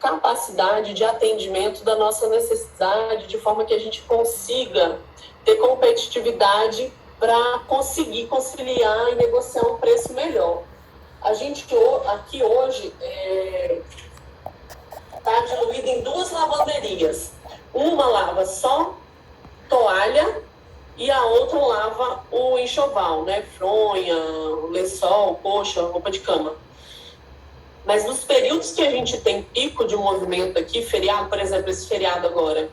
capacidade de atendimento da nossa necessidade, de forma que a gente consiga ter competitividade para conseguir conciliar e negociar um preço melhor. A gente aqui hoje está diluído em 2 lavanderias. Uma lava só toalha e a outra lava o enxoval, né? Fronha, lençol, coxa, roupa de cama. Mas nos períodos que a gente tem pico de movimento aqui, feriado, por exemplo, esse feriado agora,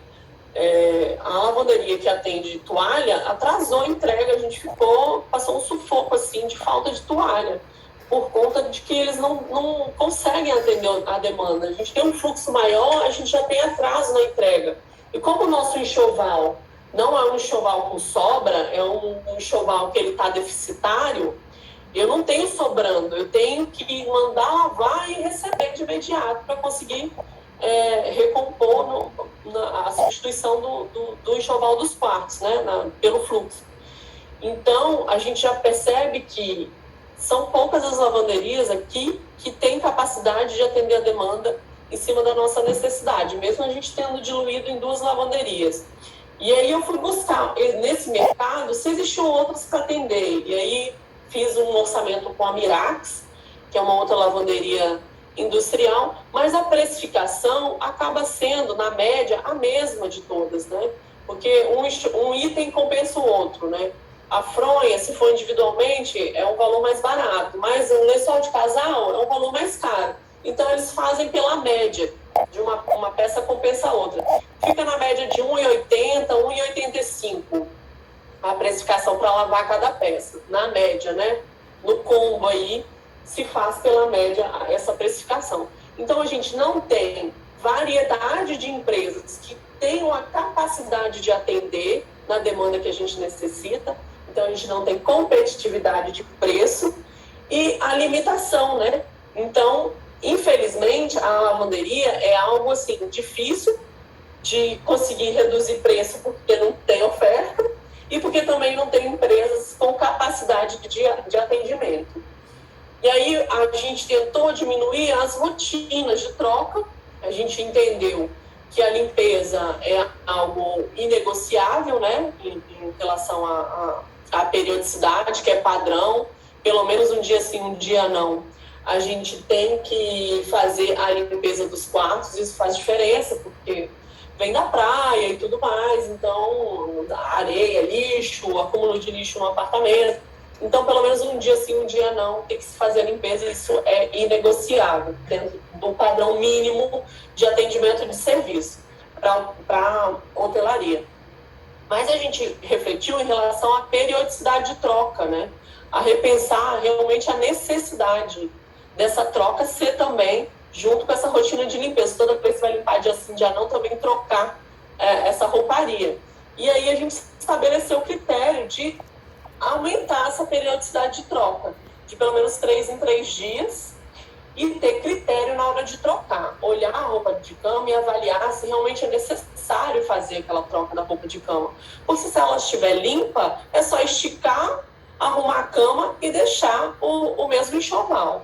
a lavanderia que atende toalha atrasou a entrega, a gente passou um sufoco assim de falta de toalha, por conta de que eles não conseguem atender a demanda. A gente tem um fluxo maior, a gente já tem atraso na entrega. E como o nosso enxoval não é um enxoval com sobra, é um enxoval que ele está deficitário, eu não tenho sobrando, eu tenho que mandar lavar e receber de imediato para conseguir recompor a substituição do enxoval dos quartos, né, pelo fluxo. Então, a gente já percebe que são poucas as lavanderias aqui que têm capacidade de atender a demanda em cima da nossa necessidade, mesmo a gente tendo diluído em 2 lavanderias. E aí eu fui buscar nesse mercado se existiam outras para atender. E aí fiz um orçamento com a Mirax, que é uma outra lavanderia industrial, mas a precificação acaba sendo, na média, a mesma de todas, né? Porque um item compensa o outro, né? A fronha, se for individualmente, é um valor mais barato, mas o lençol de casal é um valor mais caro. Então, eles fazem pela média, de uma peça compensa a outra. Fica na média de R$ 1,80, R$ 1,85 a precificação para lavar cada peça, na média, né? No combo aí, se faz pela média essa precificação. Então, a gente não tem variedade de empresas que tenham a capacidade de atender na demanda que a gente necessita. Então, a gente não tem competitividade de preço e a limitação, né? Então, infelizmente, a lavanderia é algo, assim, difícil de conseguir reduzir preço porque não tem oferta e porque também não tem empresas com capacidade de atendimento. E aí, a gente tentou diminuir as rotinas de troca, a gente entendeu que a limpeza é algo inegociável, né, em relação à periodicidade, que é padrão, pelo menos um dia sim, um dia não. A gente tem que fazer a limpeza dos quartos, isso faz diferença, porque vem da praia e tudo mais, então, areia, lixo, acúmulo de lixo no apartamento. Então, pelo menos um dia sim, um dia não, tem que se fazer a limpeza, isso é inegociável, dentro do padrão mínimo de atendimento de serviço para hotelaria. Mas a gente refletiu em relação à periodicidade de troca, né? A repensar realmente a necessidade dessa troca ser também junto com essa rotina de limpeza. Toda vez que você vai limpar dia sim, dia não, também trocar essa rouparia. E aí a gente estabeleceu o critério de aumentar essa periodicidade de troca, de pelo menos 3 em 3 dias, e ter critério na hora de trocar. Olhar a roupa de cama e avaliar se realmente é necessário fazer aquela troca da roupa de cama. Porque se ela estiver limpa, é só esticar, arrumar a cama e deixar o mesmo enxoval.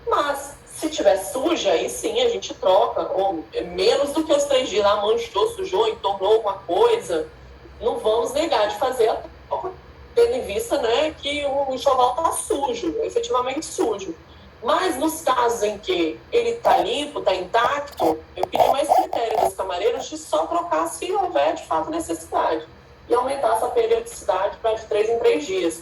Mas se estiver suja, aí sim a gente troca, ou menos do que os 3 dias, lá manchou, sujou, entornou alguma coisa, não vamos negar de fazer a troca, tendo em vista, né, que o enxoval está sujo, efetivamente sujo. Mas nos casos em que ele está limpo, está intacto, eu pedi mais critério dos camareiros de só trocar se houver de fato necessidade e aumentar essa periodicidade para de 3 em 3 dias.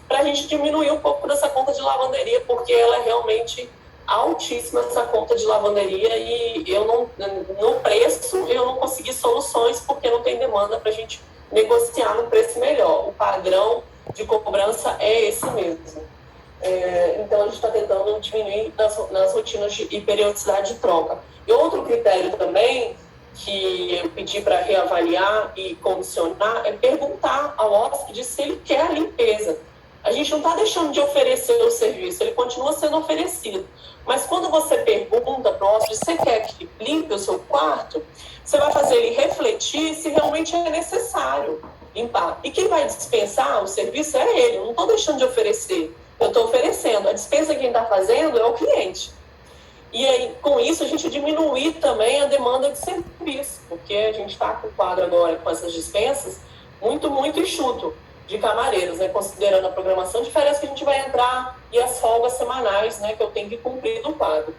Para a gente diminuir um pouco dessa conta de lavanderia, porque ela é realmente altíssima, essa conta de lavanderia, e no preço eu não consegui soluções porque não tem demanda para a gente negociar num preço melhor. O padrão de cobrança é esse mesmo. Então, a gente está tentando diminuir nas rotinas e periodicidade de troca. E outro critério também que eu pedi para reavaliar e condicionar é perguntar ao hóspede se ele quer a limpeza. A gente não está deixando de oferecer o serviço, ele continua sendo oferecido. Mas quando você pergunta para o hóspede, você quer que limpe o seu quarto? Você vai fazer ele refletir se realmente é necessário limpar. E quem vai dispensar o serviço é ele, eu não estou deixando de oferecer. Eu estou oferecendo. A dispensa quem está fazendo é o cliente. E aí, com isso, a gente diminuir também a demanda de serviço, porque a gente está com o quadro agora, com essas dispensas, muito, muito enxuto de camareiros, né? Considerando a programação de férias que a gente vai entrar e as folgas semanais, né, que eu tenho que cumprir do quadro.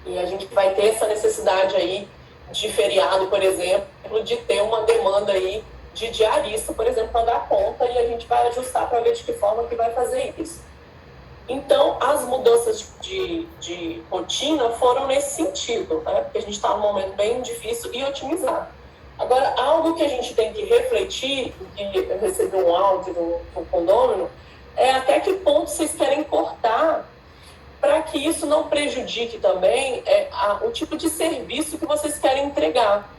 E a gente vai ter essa necessidade aí de feriado, por exemplo, de ter uma demanda aí de diarista, por exemplo, para dar conta, e a gente vai ajustar para ver de que forma que vai fazer isso. Então, as mudanças de rotina foram nesse sentido, né? Porque a gente está num momento bem difícil e otimizar. Agora, algo que a gente tem que refletir, que eu recebi um áudio do condômino, é até que ponto vocês querem cortar para que isso não prejudique também o tipo de serviço que vocês querem entregar.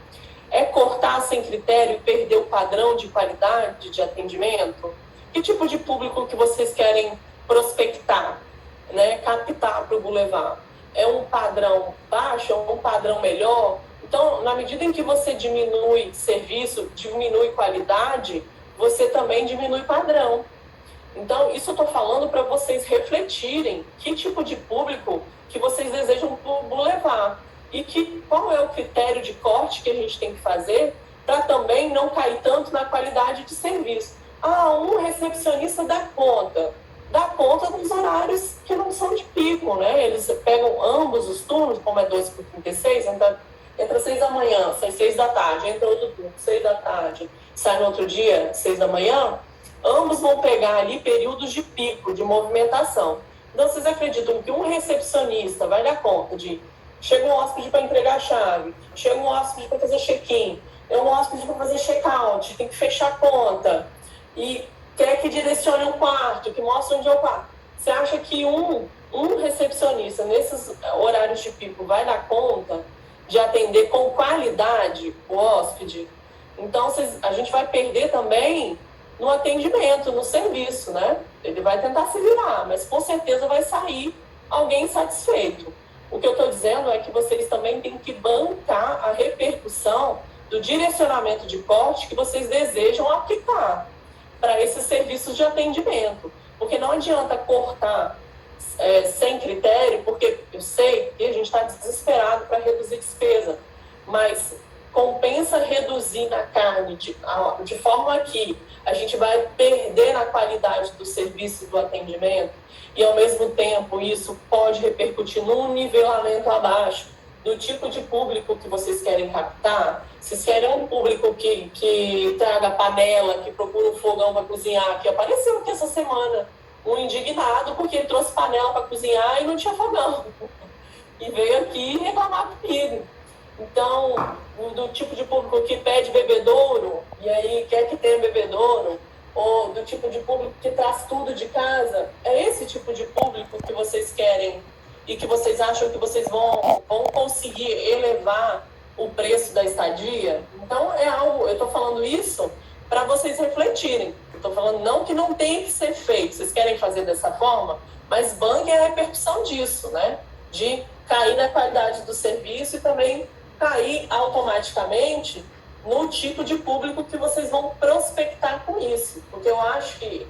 É cortar sem critério e perder o padrão de qualidade de atendimento? Que tipo de público que vocês querem prospectar, né? Captar para o Boulevard? É um padrão baixo, é um padrão melhor? Então, na medida em que você diminui serviço, diminui qualidade, você também diminui padrão. Então, isso eu estou falando para vocês refletirem que tipo de público que vocês desejam para o Boulevard e qual é o critério de corte que a gente tem que fazer para também não cair tanto na qualidade de serviço. Um recepcionista dá conta dos horários que não são de pico, né? Eles pegam ambos os turnos, como é 12/36, entra 6 da manhã, sai 6 da tarde, entra outro turno, 6 da tarde, sai no outro dia, 6 da manhã, ambos vão pegar ali períodos de pico, de movimentação. Então, vocês acreditam que um recepcionista vai dar conta de... Chega um hóspede para entregar a chave, chega um hóspede para fazer check-in, é um hóspede para fazer check-out, tem que fechar a conta, e quer que direcione um quarto, que mostre onde é o quarto. Você acha que um recepcionista, nesses horários de pico, vai dar conta de atender com qualidade o hóspede? Então, a gente vai perder também no atendimento, no serviço, né? Ele vai tentar se virar, mas com certeza vai sair alguém satisfeito. O que eu estou dizendo é que vocês também têm que bancar a repercussão do direcionamento de corte que vocês desejam aplicar para esses serviços de atendimento. Porque não adianta cortar sem critério, porque eu sei que a gente está desesperado para reduzir despesa, mas compensa reduzir na carne de forma que a gente vai perder na qualidade do serviço e do atendimento, e ao mesmo tempo isso pode repercutir num nivelamento abaixo do tipo de público que vocês querem captar. Vocês querem um público que traga panela, que procura um fogão para cozinhar, que apareceu aqui essa semana um indignado porque ele trouxe panela para cozinhar e não tinha fogão, e veio aqui reclamar comigo. Então, do tipo de público que pede bebedouro, e aí quer que tenha bebedouro, ou do tipo de público que traz tudo de casa, é esse tipo de público que vocês querem e que vocês acham que vocês vão conseguir elevar o preço da estadia? Então, é algo, eu estou falando isso para vocês refletirem. Eu estou falando não que não tem que ser feito, vocês querem fazer dessa forma, mas banque é a repercussão disso, né? De cair na qualidade do serviço e também cair automaticamente no tipo de público que vocês vão prospectar com isso. Porque eu acho que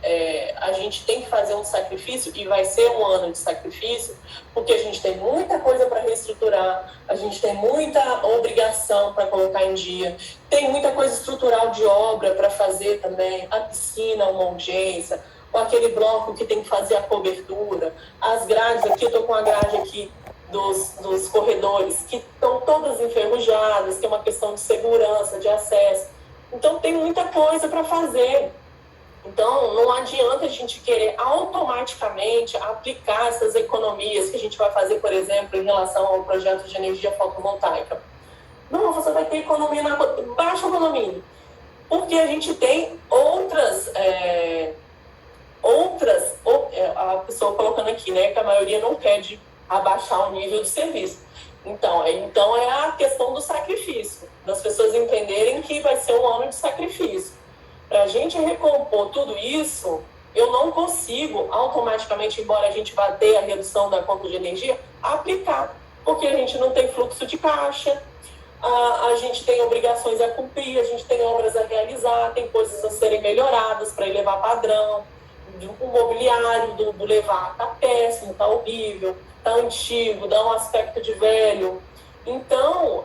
a gente tem que fazer um sacrifício, e vai ser um ano de sacrifício, porque a gente tem muita coisa para reestruturar, a gente tem muita obrigação para colocar em dia, tem muita coisa estrutural de obra para fazer também, a piscina, uma urgência, ou aquele bloco que tem que fazer a cobertura, as grades aqui, eu estou com a grade aqui dos corredores, que estão todas enferrujadas, que é uma questão de segurança, de acesso. Então, tem muita coisa para fazer. Então, não adianta a gente querer automaticamente aplicar essas economias que a gente vai fazer, por exemplo, em relação ao projeto de energia fotovoltaica. Não, você vai ter economia na baixa economia, porque a gente tem outras, a pessoa colocando aqui, né, que a maioria não quer abaixar o nível de serviço. Então é a questão do sacrifício, das pessoas entenderem que vai ser um ano de sacrifício. Para a gente recompor tudo isso, eu não consigo automaticamente, embora a gente vá ter a redução da conta de energia, aplicar, porque a gente não tem fluxo de caixa, a gente tem obrigações a cumprir, a gente tem obras a realizar, tem coisas a serem melhoradas para elevar padrão. O mobiliário do Boulevard está péssimo, está horrível, tá antigo, dá um aspecto de velho. Então,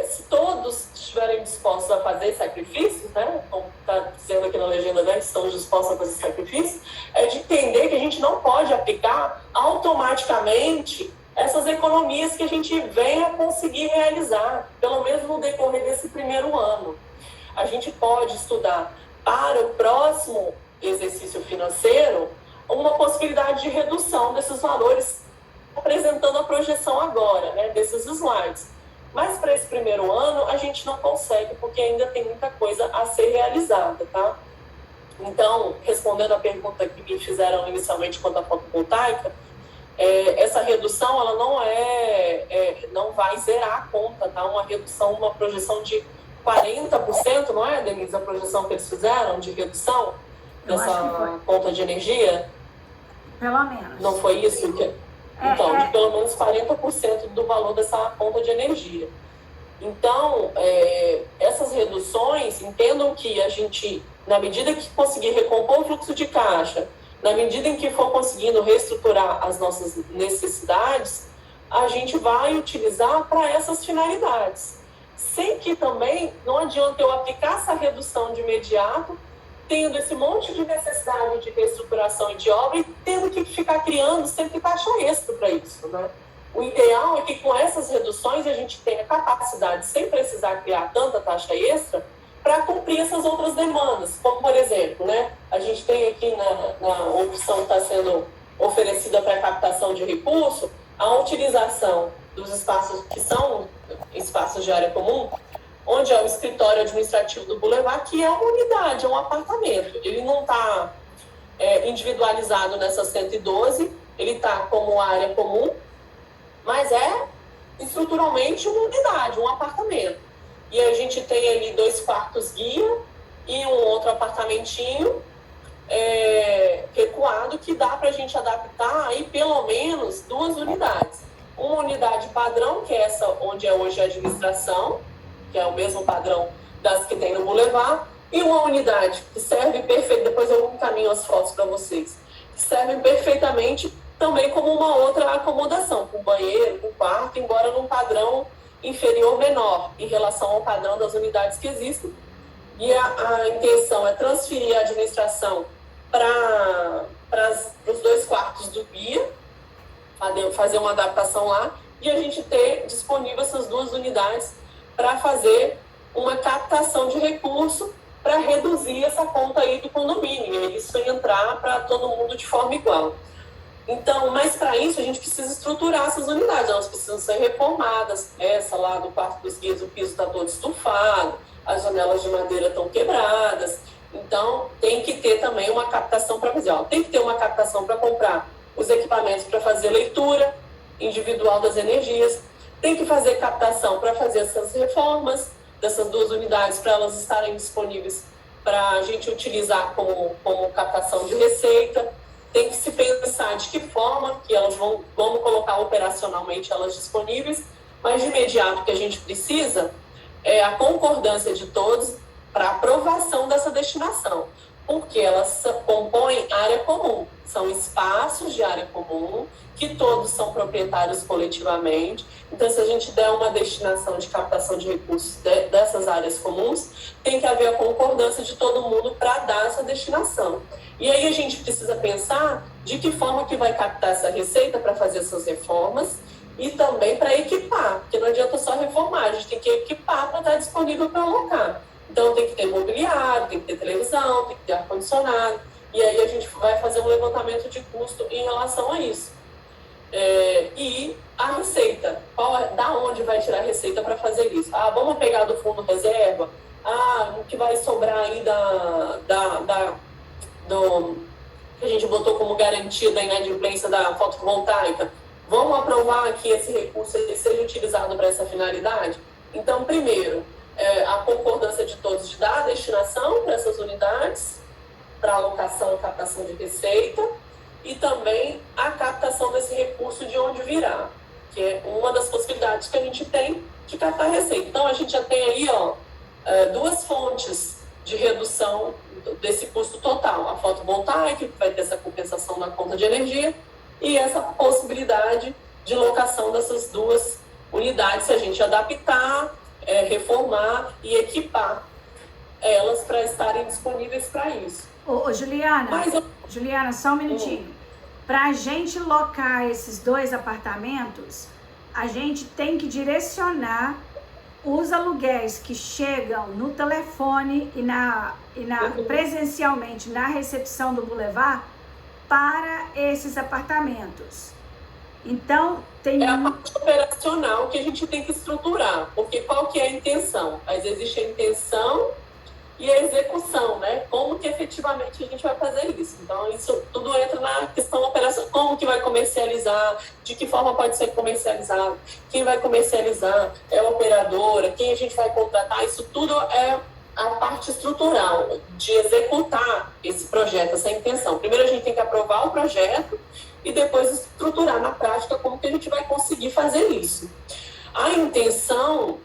se todos estiverem dispostos a fazer sacrifícios, né, como está dizendo aqui na legenda, né, estão dispostos a fazer sacrifícios, é de entender que a gente não pode aplicar automaticamente essas economias que a gente vem a conseguir realizar, pelo menos no decorrer desse primeiro ano. A gente pode estudar para o próximo exercício financeiro uma possibilidade de redução desses valores, apresentando a projeção agora, né, desses slides. Mas para esse primeiro ano a gente não consegue, porque ainda tem muita coisa a ser realizada, tá? Então, respondendo a pergunta que me fizeram inicialmente quanto à fotovoltaica, essa redução ela não vai zerar a conta, tá? Uma redução, uma projeção de 40%, não é, Denise, a projeção que eles fizeram de redução dessa conta de energia? Pelo menos. Não foi isso? Então, de pelo menos 40% do valor dessa conta de energia. Então, essas reduções, entendam que a gente, na medida que conseguir recompor o fluxo de caixa, na medida em que for conseguindo reestruturar as nossas necessidades, a gente vai utilizar para essas finalidades. Sem que também não adianta eu aplicar essa redução de imediato, tendo esse monte de necessidade de reestruturação e de obra e tendo que ficar criando sempre taxa extra para isso, né? O ideal é que com essas reduções a gente tenha capacidade, sem precisar criar tanta taxa extra, para cumprir essas outras demandas. Como, por exemplo, né, a gente tem aqui na opção que está sendo oferecida para captação de recurso, a utilização dos espaços que são espaços de área comum, onde é o escritório administrativo do Boulevard, que é uma unidade, é um apartamento. Ele não está individualizado nessa 112, ele está como área comum, mas é estruturalmente uma unidade, um apartamento. E a gente tem ali 2 quartos guia e um outro apartamentinho recuado que dá para a gente adaptar aí pelo menos 2 unidades. Uma unidade padrão, que é essa onde é hoje a administração, que é o mesmo padrão das que tem no Boulevard, e uma unidade que serve perfeito, depois eu encaminho as fotos para vocês, que servem perfeitamente também como uma outra acomodação, com banheiro, com quarto, embora num padrão inferior menor em relação ao padrão das unidades que existem. E a intenção é transferir a administração para os 2 quartos do guia, fazer uma adaptação lá, e a gente ter disponível essas 2 unidades para fazer uma captação de recurso para reduzir essa conta aí do condomínio, e isso entrar para todo mundo de forma igual. Então, mas para isso a gente precisa estruturar essas unidades, elas precisam ser reformadas. Essa lá do quarto dos guias, o piso está todo estufado, as janelas de madeira estão quebradas. Então, tem que ter também uma captação para fazer. Tem que ter uma captação para comprar os equipamentos para fazer leitura individual das energias. Tem que fazer captação para fazer essas reformas dessas 2 unidades, para elas estarem disponíveis para a gente utilizar como captação de receita. Tem que se pensar de que forma que elas vamos colocar operacionalmente elas disponíveis, mas de imediato o que a gente precisa é a concordância de todos para aprovação dessa destinação, porque elas compõem área comum, são espaços de área comum, que todos são proprietários coletivamente. Então, se a gente der uma destinação de captação de recursos dessas áreas comuns, tem que haver a concordância de todo mundo para dar essa destinação. E aí a gente precisa pensar de que forma que vai captar essa receita para fazer essas reformas e também para equipar, porque não adianta só reformar, a gente tem que equipar para estar disponível para alocar. Então tem que ter mobiliário, tem que ter televisão, tem que ter ar-condicionado, e aí a gente vai fazer um levantamento de custo em relação a isso. E a receita, da onde vai tirar a receita para fazer isso? Vamos pegar do fundo reserva? O que vai sobrar aí do que a gente botou como garantia da inadimplência da fotovoltaica, vamos aprovar que esse recurso seja utilizado para essa finalidade? Então, primeiro, a concordância de todos de dar a destinação para essas unidades, para alocação e captação de receita, e também a captação desse recurso de onde virá, que é uma das possibilidades que a gente tem de captar receita. Então, a gente já tem aí 2 fontes de redução desse custo total. A fotovoltaica, que vai ter essa compensação na conta de energia, e essa possibilidade de locação dessas duas unidades, se a gente adaptar, reformar e equipar elas para estarem disponíveis para isso. Juliana, Juliana, só um minutinho. Para a gente locar esses 2 apartamentos, a gente tem que direcionar os aluguéis que chegam no telefone e presencialmente na recepção do Boulevard para esses apartamentos. Então, tem a parte operacional que a gente tem que estruturar, porque qual que é a intenção? Mas existe a intenção e a execução, né? Como que efetivamente a gente vai fazer isso? Então, isso tudo entra na questão operacional. Como que vai comercializar? De que forma pode ser comercializado? Quem vai comercializar? É a operadora? Quem a gente vai contratar? Isso tudo é a parte estrutural de executar esse projeto, essa intenção. Primeiro a gente tem que aprovar o projeto e depois estruturar na prática como que a gente vai conseguir fazer isso. A intenção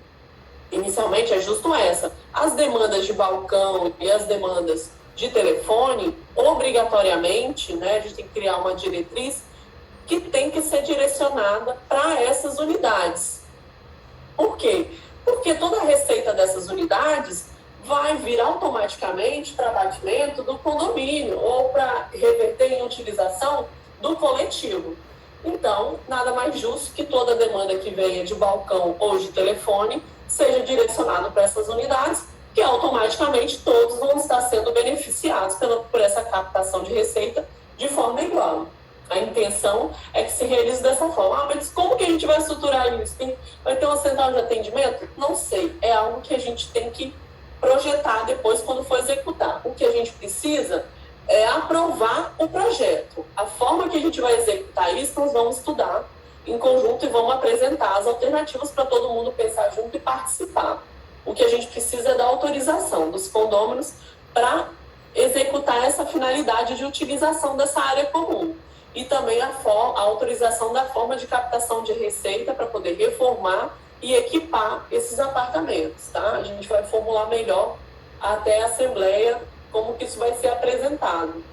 inicialmente é justo essa. As demandas de balcão e as demandas de telefone, obrigatoriamente, né, a gente tem que criar uma diretriz que tem que ser direcionada para essas unidades. Por quê? Porque toda a receita dessas unidades vai vir automaticamente para abatimento do condomínio ou para reverter em utilização do coletivo. Então, nada mais justo que toda a demanda que venha de balcão ou de telefone seja direcionado para essas unidades, que automaticamente todos vão estar sendo beneficiados por essa captação de receita de forma igual. A intenção é que se realize dessa forma. Mas como que a gente vai estruturar isso? Vai ter uma central de atendimento? Não sei. É algo que a gente tem que projetar depois quando for executar. O que a gente precisa é aprovar o projeto. A forma que a gente vai executar isso, nós vamos estudar em conjunto e vamos apresentar as alternativas para todo mundo pensar junto e participar. O que a gente precisa é da autorização dos condôminos para executar essa finalidade de utilização dessa área comum. E também a autorização da forma de captação de receita para poder reformar e equipar esses apartamentos, tá? A gente vai formular melhor até a Assembleia como que isso vai ser apresentado.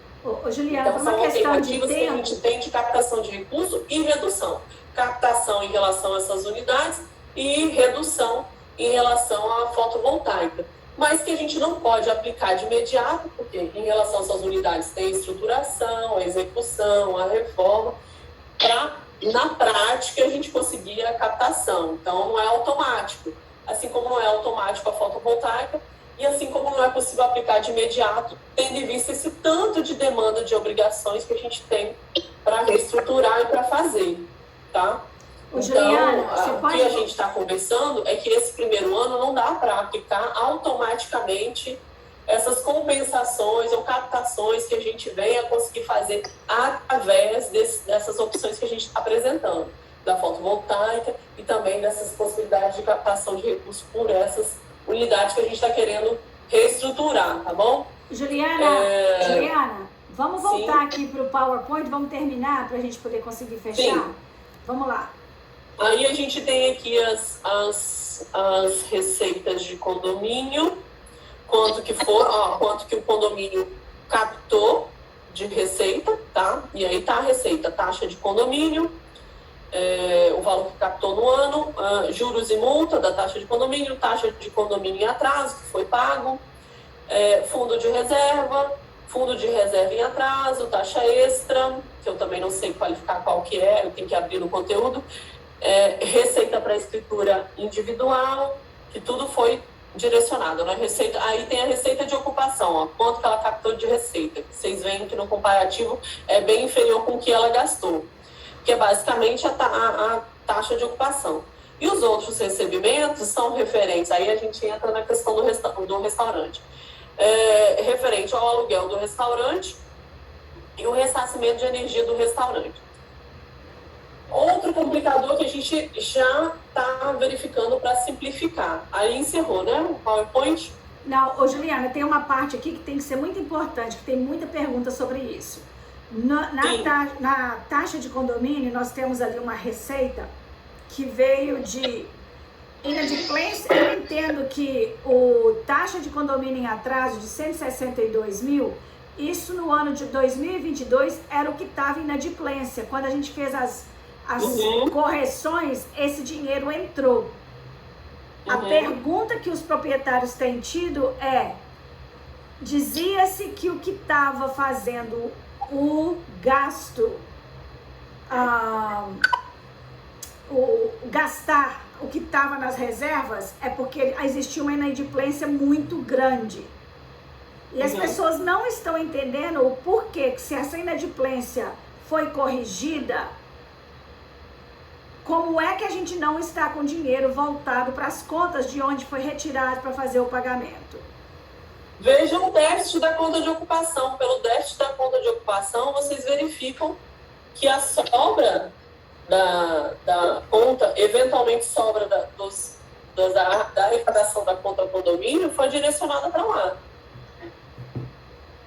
Juliana, então, uma são questão de alternativas que a tempo. gente tem de captação de recurso e redução. Captação em relação a essas unidades e redução em relação à fotovoltaica. Mas que a gente não pode aplicar de imediato, porque em relação a essas unidades tem a estruturação, a execução, a reforma, para, na prática, a gente conseguir a captação. Então, não é automático. Assim como não é automático a fotovoltaica, e assim como não é possível aplicar de imediato, tendo em vista esse tanto de demanda de obrigações que a gente tem para reestruturar e para fazer, tá? Juliana, então, o que a gente está conversando é que esse primeiro ano não dá para aplicar automaticamente essas compensações ou captações que a gente venha conseguir fazer através dessas opções que a gente está apresentando, da fotovoltaica e também dessas possibilidades de captação de recursos por essas unidades que a gente está querendo reestruturar, tá bom? Juliana, vamos voltar aqui para o PowerPoint, vamos terminar para a gente poder conseguir fechar? Sim. Vamos lá. Aí a gente tem aqui as receitas de condomínio, quanto que o condomínio captou de receita, tá? E aí tá a receita, taxa de condomínio, o valor que captou no ano, juros e multa da taxa de condomínio em atraso que foi pago, fundo de reserva em atraso, taxa extra, que eu também não sei qualificar qual que é, eu tenho que abrir no conteúdo, receita para escritura individual, que tudo foi direcionado, né? Aí tem a receita de ocupação, ó, quanto que ela captou de receita. Vocês veem que no comparativo é bem inferior com o que ela gastou, que é basicamente a taxa de ocupação. E os outros recebimentos são referentes, aí a gente entra na questão do restaurante. Referente ao aluguel do restaurante e o ressarcimento de energia do restaurante. Outro complicador que a gente já está verificando para simplificar. Aí encerrou, né? O PowerPoint? Não, Juliana, tem uma parte aqui que tem que ser muito importante, que tem muita pergunta sobre isso. Na taxa de condomínio, nós temos ali uma receita que veio de inadimplência. Eu entendo que o taxa de condomínio em atraso de 162 mil, isso no ano de 2022 era o que estava inadimplência. Quando a gente fez as as correções, esse dinheiro entrou. A pergunta que os proprietários têm tido é: dizia-se que o que estava fazendo o gasto, gastar o que estava nas reservas é porque existia uma inadimplência muito grande. E as pessoas não estão entendendo o porquê que, se essa inadimplência foi corrigida, como é que a gente não está com dinheiro voltado para as contas de onde foi retirado para fazer o pagamento? Vejam o déficit da conta de ocupação. Pelo déficit da conta de ocupação, vocês verificam que a sobra da conta, eventualmente sobra da arrecadação da conta condomínio, foi direcionada para lá.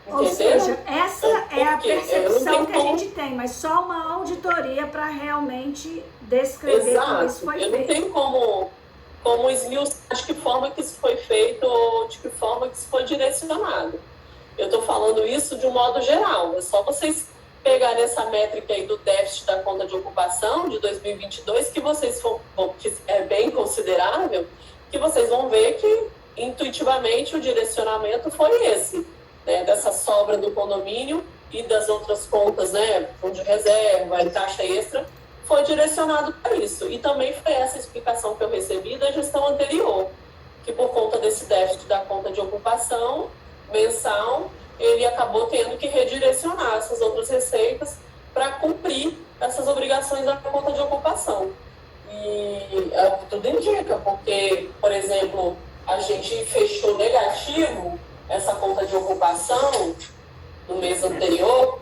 Ou seja, essa é a percepção que a gente tem, mas só uma auditoria para realmente descrever como isso foi feito. Eu não tenho como esmiuçar de que forma que isso foi feito ou de que forma que isso foi direcionado. Eu estou falando isso de um modo geral. É só vocês pegarem essa métrica aí do déficit da conta de ocupação de 2022, que que é bem considerável, que vocês vão ver que intuitivamente o direcionamento foi esse, né, dessa sobra do condomínio e das outras contas, né, fundo de reserva e taxa extra, foi direcionado para isso. E também foi essa explicação que eu recebi da gestão anterior, que por conta desse déficit da conta de ocupação mensal, ele acabou tendo que redirecionar essas outras receitas para cumprir essas obrigações da conta de ocupação. E tudo indica, porque, por exemplo, a gente fechou negativo essa conta de ocupação no mês anterior.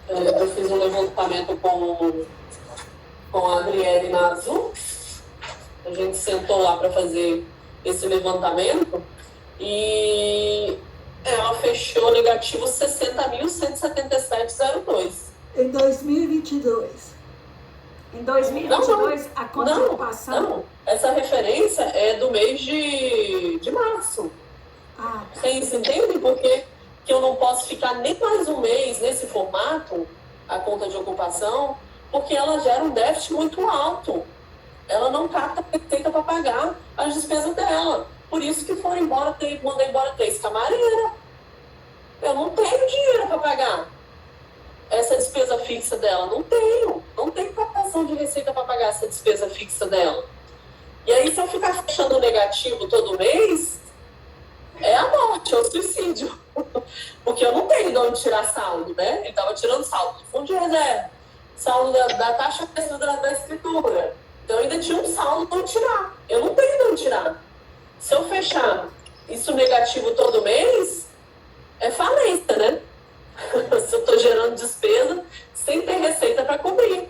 Eu fiz um levantamento com a Adriele na Azul. A gente sentou lá para fazer esse levantamento e ela fechou negativo 60.177,02. Em 2022. Em 2022, a conta de ocupação... Não, essa referência é do mês de março. Vocês entendem por que eu não posso ficar nem mais um mês nesse formato, a conta de ocupação, porque ela gera um déficit muito alto. Ela não capta receita para pagar as despesas dela. Por isso que mandei embora 3 camareiras. Eu não tenho dinheiro para pagar essa despesa fixa dela. Não tenho captação de receita para pagar essa despesa fixa dela. E aí, se eu ficar fechando negativo todo mês, é a morte, é o suicídio. Porque eu não tenho de onde tirar saldo, né? Ele estava tirando saldo do fundo de reserva, saldo da taxa extra da escritura. Então, eu ainda tinha um saldo para tirar. Eu não tenho de onde tirar. Se eu fechar isso negativo todo mês, é falência, né? Se eu estou gerando despesa sem ter receita para cobrir.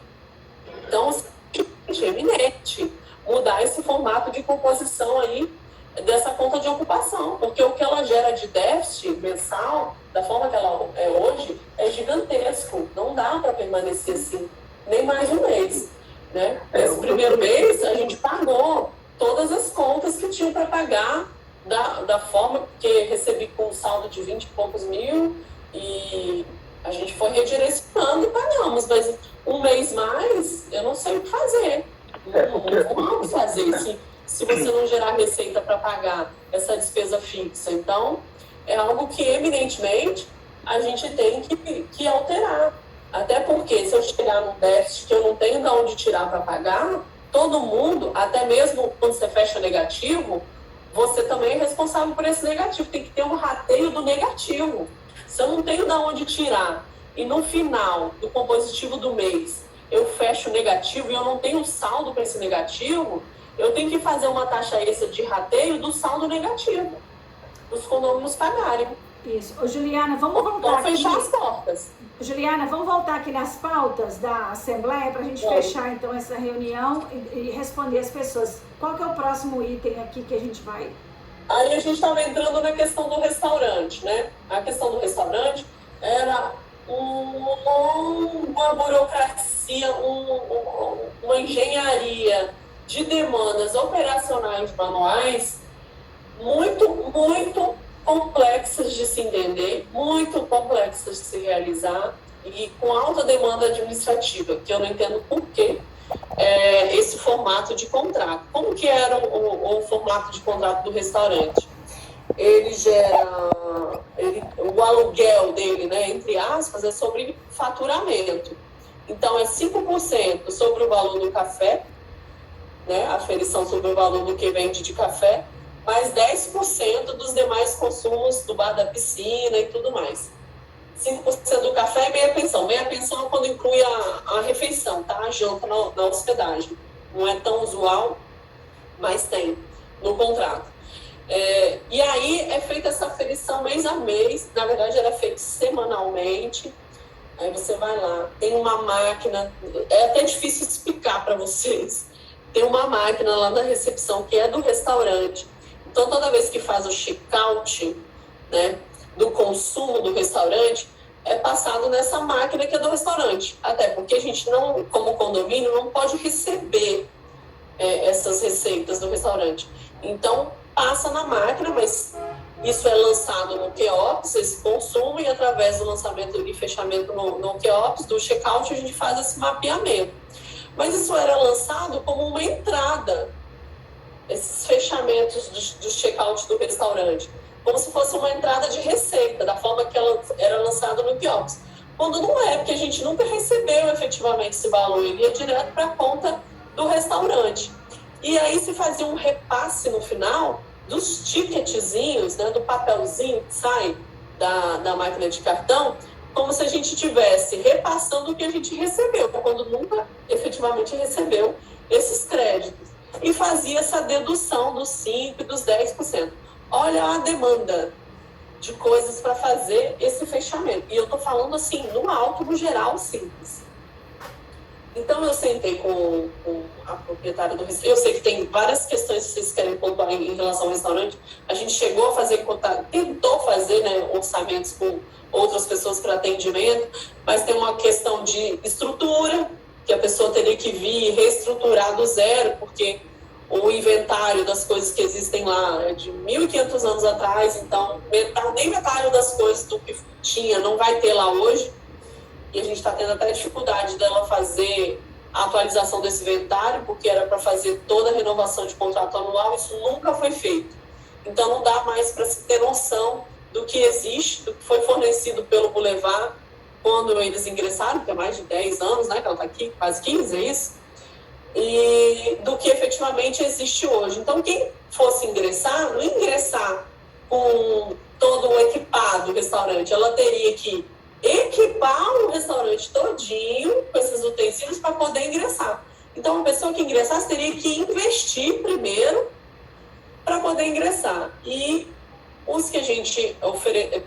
Então, é eminente mudar esse formato de composição aí dessa conta de ocupação, porque o que ela gera de déficit mensal, da forma que ela é hoje, é gigantesco. Não dá para permanecer assim, nem mais um mês, né? Esse primeiro mês, a gente pagou todas as contas que tinham para pagar da forma que recebi com um saldo de 20 e poucos mil, e a gente foi redirecionando e pagamos, mas um mês mais, eu não sei o que fazer. Não vou fazer se você não gerar receita para pagar essa despesa fixa. Então, é algo que, eminentemente, a gente tem que alterar. Até porque, se eu chegar num déficit que eu não tenho de onde tirar para pagar, todo mundo, até mesmo quando você fecha negativo, você também é responsável por esse negativo. Tem que ter um rateio do negativo. Se eu não tenho de onde tirar e no final do compositivo do mês eu fecho negativo e eu não tenho saldo para esse negativo, eu tenho que fazer uma taxa extra de rateio do saldo negativo, dos condomínios pagarem. Isso. Ô, Juliana, vamos voltar aqui. Fechar as portas. Juliana, vamos voltar aqui nas pautas da Assembleia para a gente fechar, então, essa reunião e responder as pessoas. Qual que é o próximo item aqui que a gente vai... Aí a gente estava entrando na questão do restaurante, né? A questão do restaurante era uma burocracia, uma engenharia de demandas operacionais manuais muito, muito complexas de se entender, muito complexas de se realizar, e com alta demanda administrativa, que eu não entendo por que esse formato de contrato. Como que era o formato de contrato do restaurante? Ele gera, o aluguel dele, né, entre aspas, é sobre faturamento. Então, é 5% sobre o valor do café, né, a aferição sobre o valor do que vende de café, mais 10% dos demais consumos do bar da piscina e tudo mais. 5% do café e meia pensão. Meia pensão é quando inclui a refeição, tá? A janta na hospedagem. Não é tão usual, mas tem no contrato. E aí é feita essa aferição mês a mês. Na verdade, ela é feita semanalmente. Aí você vai lá, tem uma máquina, é até difícil explicar para vocês. Tem uma máquina lá na recepção que é do restaurante. Então, toda vez que faz o check-out, né, do consumo do restaurante, é passado nessa máquina que é do restaurante. Até porque a gente não, como condomínio, não pode receber essas receitas do restaurante. Então, passa na máquina, mas isso é lançado no QOPS, esse consumo, e através do lançamento e fechamento no QOPS, do check-out, a gente faz esse mapeamento. Mas isso era lançado como uma entrada, esses fechamentos do check-out do restaurante, como se fosse uma entrada de receita, da forma que ela era lançada no QOPS. Quando não é, porque a gente nunca recebeu efetivamente esse valor, ele ia direto para a conta do restaurante. E aí se fazia um repasse no final dos ticketzinhos, né, do papelzinho que sai da máquina de cartão, como se a gente estivesse repassando o que a gente recebeu, quando nunca efetivamente recebeu esses créditos. E fazia essa dedução dos 5% e dos 10%. Olha a demanda de coisas para fazer esse fechamento. E eu estou falando assim, no alto, no geral, simples. Então, eu sentei com a proprietária do restaurante. Eu sei que tem várias questões que vocês querem pontuar em relação ao restaurante. A gente chegou a fazer contato, tentou fazer, né, orçamentos com outras pessoas para atendimento, mas tem uma questão de estrutura, que a pessoa teria que vir reestruturar do zero, porque o inventário das coisas que existem lá é de 1.500 anos atrás, então nem metade das coisas do que tinha não vai ter lá hoje. E a gente está tendo até dificuldade dela fazer a atualização desse inventário, porque era para fazer toda a renovação de contrato anual, isso nunca foi feito. Então não dá mais para se ter noção do que existe, do que foi fornecido pelo Boulevard quando eles ingressaram, que é mais de 10 anos, né, que ela está aqui, quase 15, é isso? E do que efetivamente existe hoje. Então, quem fosse ingressar, não ingressar com todo o equipado restaurante, ela teria que equipar o restaurante todinho com esses utensílios para poder ingressar. Então, a pessoa que ingressasse teria que investir primeiro para poder ingressar. E os que a gente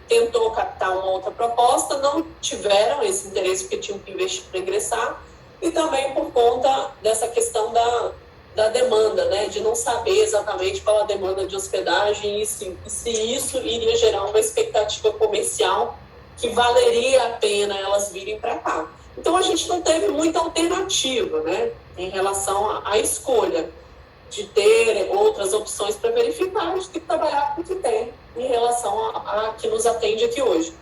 tentou captar uma outra proposta não tiveram esse interesse porque tinham que investir para ingressar, e também por conta dessa questão da demanda, né, de não saber exatamente qual a demanda de hospedagem e se isso iria gerar uma expectativa comercial que valeria a pena elas virem para cá. Então, a gente não teve muita alternativa, né, em relação à escolha de ter outras opções para verificar. A gente tem que trabalhar com o que tem em relação a que nos atende aqui hoje.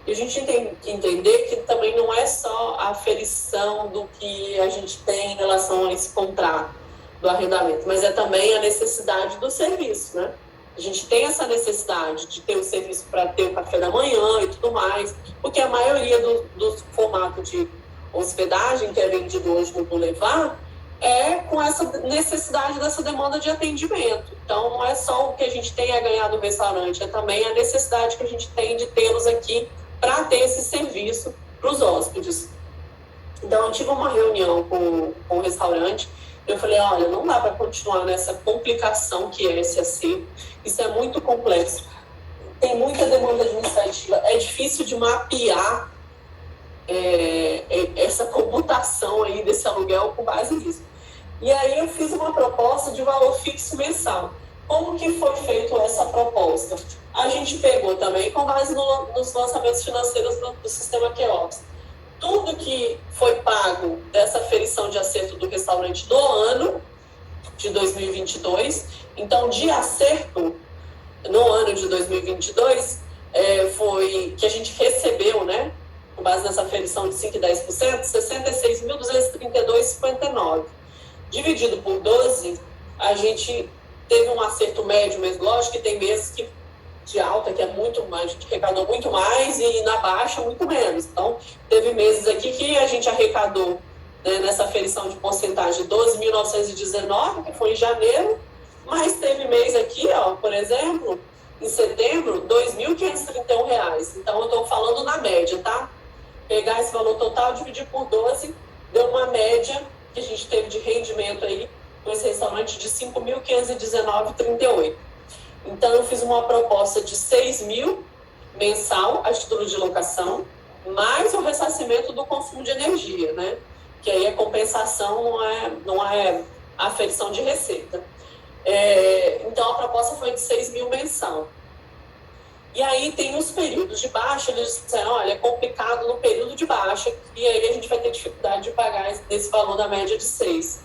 E a gente tem que entender que também não é só a aferição do que a gente tem em relação a esse contrato do arrendamento, mas é também a necessidade do serviço, né? A gente tem essa necessidade de ter o serviço para ter o café da manhã e tudo mais, porque a maioria do formato de hospedagem que é vendido hoje no Boulevard é com essa necessidade dessa demanda de atendimento. Então, não é só o que a gente tem a ganhar do restaurante, é também a necessidade que a gente tem de tê-los aqui para ter esse serviço para os hóspedes. Então, eu tive uma reunião com o restaurante. Eu falei, olha, não dá para continuar nessa complicação que é esse acervo. Isso é muito complexo. Tem muita demanda administrativa. É difícil de mapear essa computação aí desse aluguel com base nisso. E aí eu fiz uma proposta de valor fixo mensal. Como que foi feita essa proposta? A gente pegou também com base nos lançamentos financeiros do sistema QOPS. Tudo que foi pago dessa aferição de acerto do restaurante do ano de 2022, então de acerto no ano de 2022, foi que a gente recebeu, né, com base nessa aferição de 5% e 10%, 66.232,59. Dividido por 12, a gente teve um acerto médio mesmo. Lógico que tem meses de alta, que é muito mais, a gente arrecadou muito mais, e na baixa muito menos. Então, teve meses aqui que a gente arrecadou, né, nessa aferição de porcentagem, 12.919, que foi em janeiro, mas teve mês aqui, ó, por exemplo, em setembro, R$ 2.531. Então, eu estou falando na média, tá? Pegar esse valor total, dividir por 12, deu uma média que a gente teve de rendimento aí com esse restaurante de R$ 5.519,38. Então, eu fiz uma proposta de 6.000 mensal a título de locação, mais o ressarcimento do consumo de energia, né? Que aí a compensação não é a aferição de receita. Então, a proposta foi de 6.000 mensal. E aí tem os períodos de baixa, eles disseram, olha, é complicado no período de baixa, e aí a gente vai ter dificuldade de pagar esse valor da média de 6.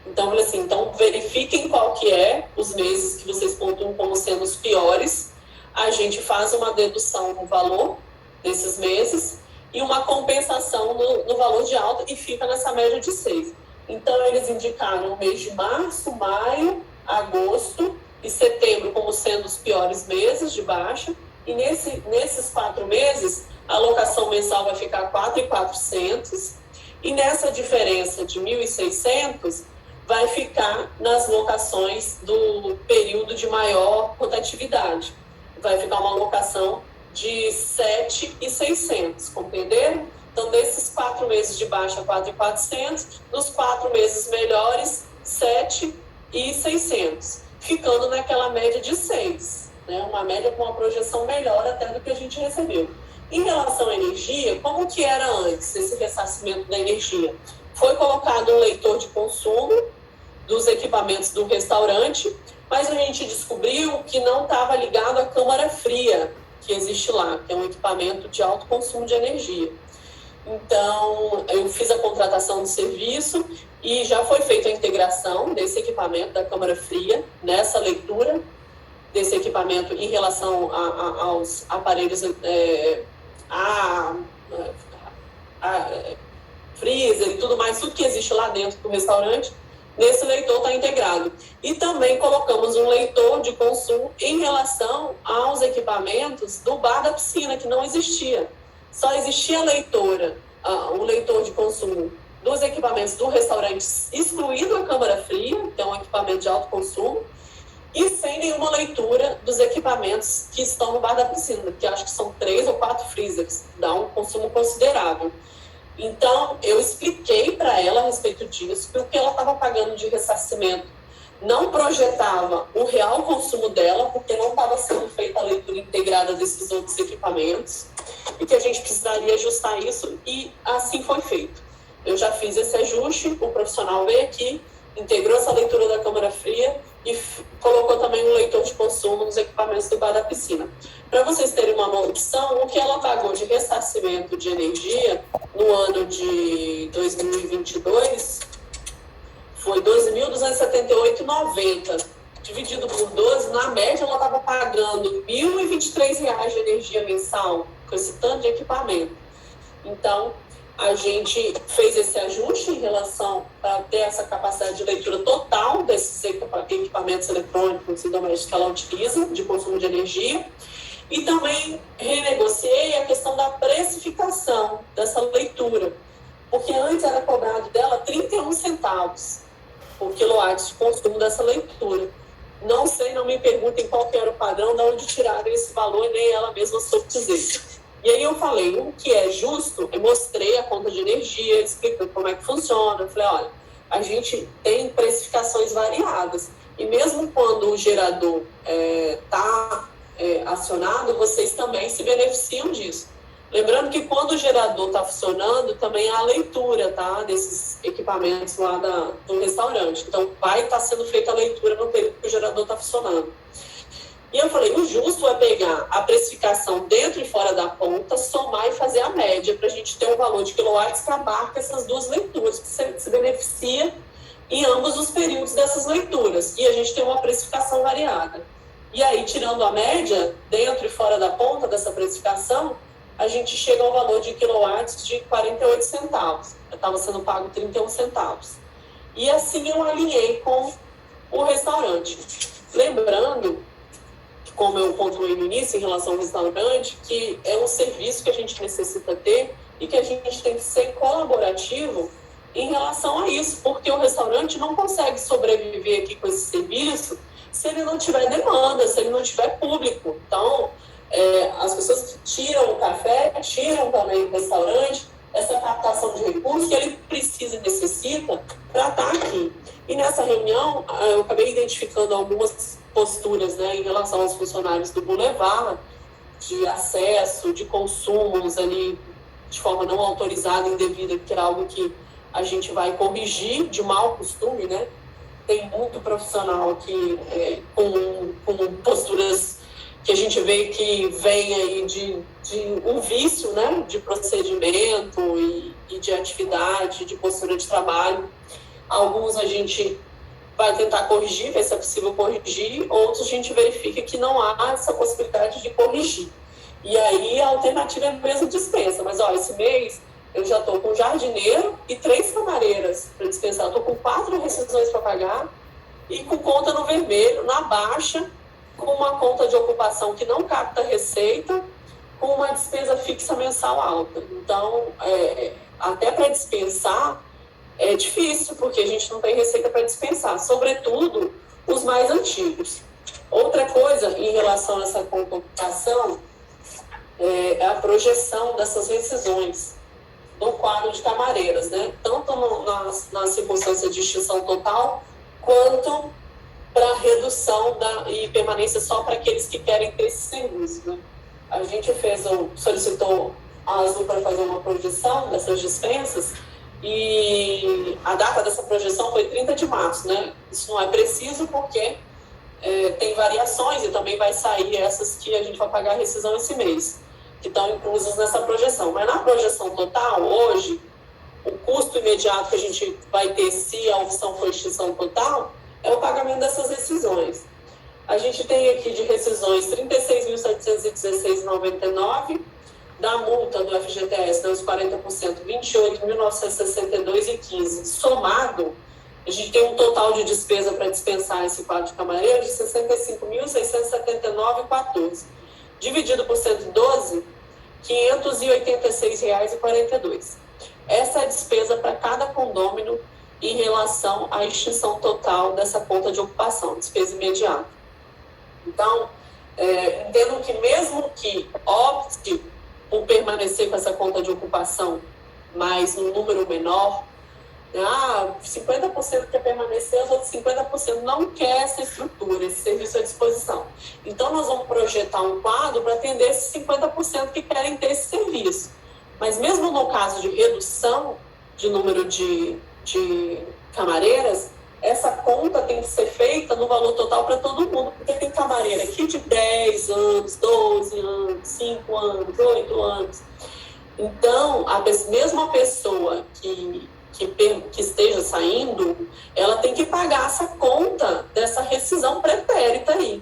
Então, eu falei assim, então verifiquem qual que é os meses que vocês pontuam como sendo os piores, a gente faz uma dedução no valor desses meses e uma compensação no valor de alta e fica nessa média de 6. Então, eles indicaram o mês de março, maio, agosto e setembro como sendo os piores meses de baixa, e nesses 4 meses, a alocação mensal vai ficar R$ 4.400, e nessa diferença de 1.600, vai ficar nas locações do período de maior rotatividade. Vai ficar uma alocação de 7.600, compreenderam? Então, desses 4 meses de baixa, 4.400, nos 4 meses melhores, 7.600, ficando naquela média de 6, né? Uma média com uma projeção melhor até do que a gente recebeu. Em relação à energia, como que era antes esse ressarcimento da energia? Foi colocado um leitor de consumo dos equipamentos do restaurante, mas a gente descobriu que não estava ligado à câmara fria que existe lá, que é um equipamento de alto consumo de energia. Então, eu fiz a contratação do serviço e já foi feita a integração desse equipamento da câmara fria nessa leitura desse equipamento em relação aos aparelhos freezer e tudo mais, tudo que existe lá dentro do restaurante, nesse leitor está integrado. E também colocamos um leitor de consumo em relação aos equipamentos do bar da piscina, que não existia. Só existia um leitor de consumo dos equipamentos do restaurante, excluído a câmara fria, que é um equipamento de alto consumo, e sem nenhuma leitura dos equipamentos que estão no bar da piscina, que acho que são 3 ou 4 freezers, dá um consumo considerável. Então, eu expliquei para ela a respeito disso, que o que ela estava pagando de ressarcimento não projetava o real consumo dela, porque não estava sendo feita a leitura integrada desses outros equipamentos, e que a gente precisaria ajustar isso, e assim foi feito. Eu já fiz esse ajuste, o profissional veio aqui, integrou essa leitura da câmara fria e colocou também um leitor de consumo nos equipamentos do bar da piscina. Para vocês terem uma noção, o que ela pagou de ressarcimento de energia no ano de 2022 foi R$ 12.278,90. Dividido por 12, na média ela estava pagando R$ 1.023 de energia mensal com esse tanto de equipamento. Então, a gente fez esse ajuste em relação a ter essa capacidade de leitura total desses equipamentos eletrônicos e domésticos que ela utiliza, de consumo de energia, e também renegociei a questão da precificação dessa leitura, porque antes era cobrado dela 31 centavos por quilowatt de consumo dessa leitura. Não sei, não me perguntem qual que era o padrão, de onde tiraram esse valor, e nem ela mesma soube dizer. E aí eu falei, o que é justo, eu mostrei a conta de energia, explicando como é que funciona. Eu falei, olha, a gente tem precificações variadas, e mesmo quando o gerador está acionado, vocês também se beneficiam disso. Lembrando que quando o gerador está funcionando, também há a leitura, tá, desses equipamentos lá do restaurante. Então, vai estar sendo feita a leitura no período que o gerador está funcionando. E eu falei, o justo é pegar a precificação dentro e fora da ponta, somar e fazer a média, para a gente ter um valor de quilowatts que abarca essas duas leituras, que se beneficia em ambos os períodos dessas leituras. E a gente tem uma precificação variada. E aí, tirando a média, dentro e fora da ponta dessa precificação, a gente chega ao valor de quilowatts de 48 centavos. Estava sendo pago 31 centavos. E assim eu alinhei com o restaurante. Lembrando, como eu pontuei no início em relação ao restaurante, que é um serviço que a gente necessita ter e que a gente tem que ser colaborativo em relação a isso, porque o restaurante não consegue sobreviver aqui com esse serviço se ele não tiver demanda, se ele não tiver público. Então, as pessoas que tiram o café, tiram também o restaurante, essa captação de recursos que ele precisa e necessita para estar aqui. E nessa reunião, eu acabei identificando algumas posturas, né, em relação aos funcionários do Boulevard, de acesso, de consumos ali de forma não autorizada, indevida, que é algo que a gente vai corrigir de mau costume, né? Tem muito profissional aqui com posturas que a gente vê que vem aí de um vício, né? De procedimento e de atividade, de postura de trabalho. Alguns a gente vai tentar corrigir, ver se é possível corrigir, outros a gente verifica que não há essa possibilidade de corrigir. E aí a alternativa é mesmo dispensa. Mas, ó, esse mês eu já estou com jardineiro e 3 camareiras para dispensar. Estou com 4 rescisões para pagar e com conta no vermelho, na baixa, com uma conta de ocupação que não capta receita, com uma despesa fixa mensal alta. Então, até para dispensar, é difícil, porque a gente não tem receita para dispensar, sobretudo os mais antigos. Outra coisa em relação a essa conta de ocupação é a projeção dessas rescisões no quadro de camareiras, né? Tanto na circunstância de extinção total, quanto para redução e permanência só para aqueles que querem ter esse serviço, né? A gente solicitou a Azul para fazer uma projeção dessas dispensas e a data dessa projeção foi 30 de março, né? Isso não é preciso porque tem variações e também vai sair essas que a gente vai pagar a rescisão esse mês, que estão inclusas nessa projeção. Mas na projeção total, hoje, o custo imediato que a gente vai ter se a opção for extinção total é o pagamento dessas rescisões. A gente tem aqui de rescisões R$ 36.716,99, da multa do FGTS, né, os 40%, R$ 28.962,15. Somado, a gente tem um total de despesa para dispensar esse quadro de camareiro de R$ 65.679,14. Dividido por 112, R$ 586,42. Essa é a despesa para cada condômino em relação à extinção total dessa conta de ocupação, despesa imediata. Então, entendo que mesmo que opte por permanecer com essa conta de ocupação, mas num número menor, 50% quer permanecer, os outros 50% não quer essa estrutura, esse serviço à disposição. Então, nós vamos projetar um quadro para atender esses 50% que querem ter esse serviço. Mas mesmo no caso de redução de número de camareiras, essa conta tem que ser feita no valor total para todo mundo, porque tem camareira aqui de 10 anos, 12 anos, 5 anos, 8 anos. Então, mesmo a pessoa que esteja saindo, ela tem que pagar essa conta dessa rescisão pretérita aí,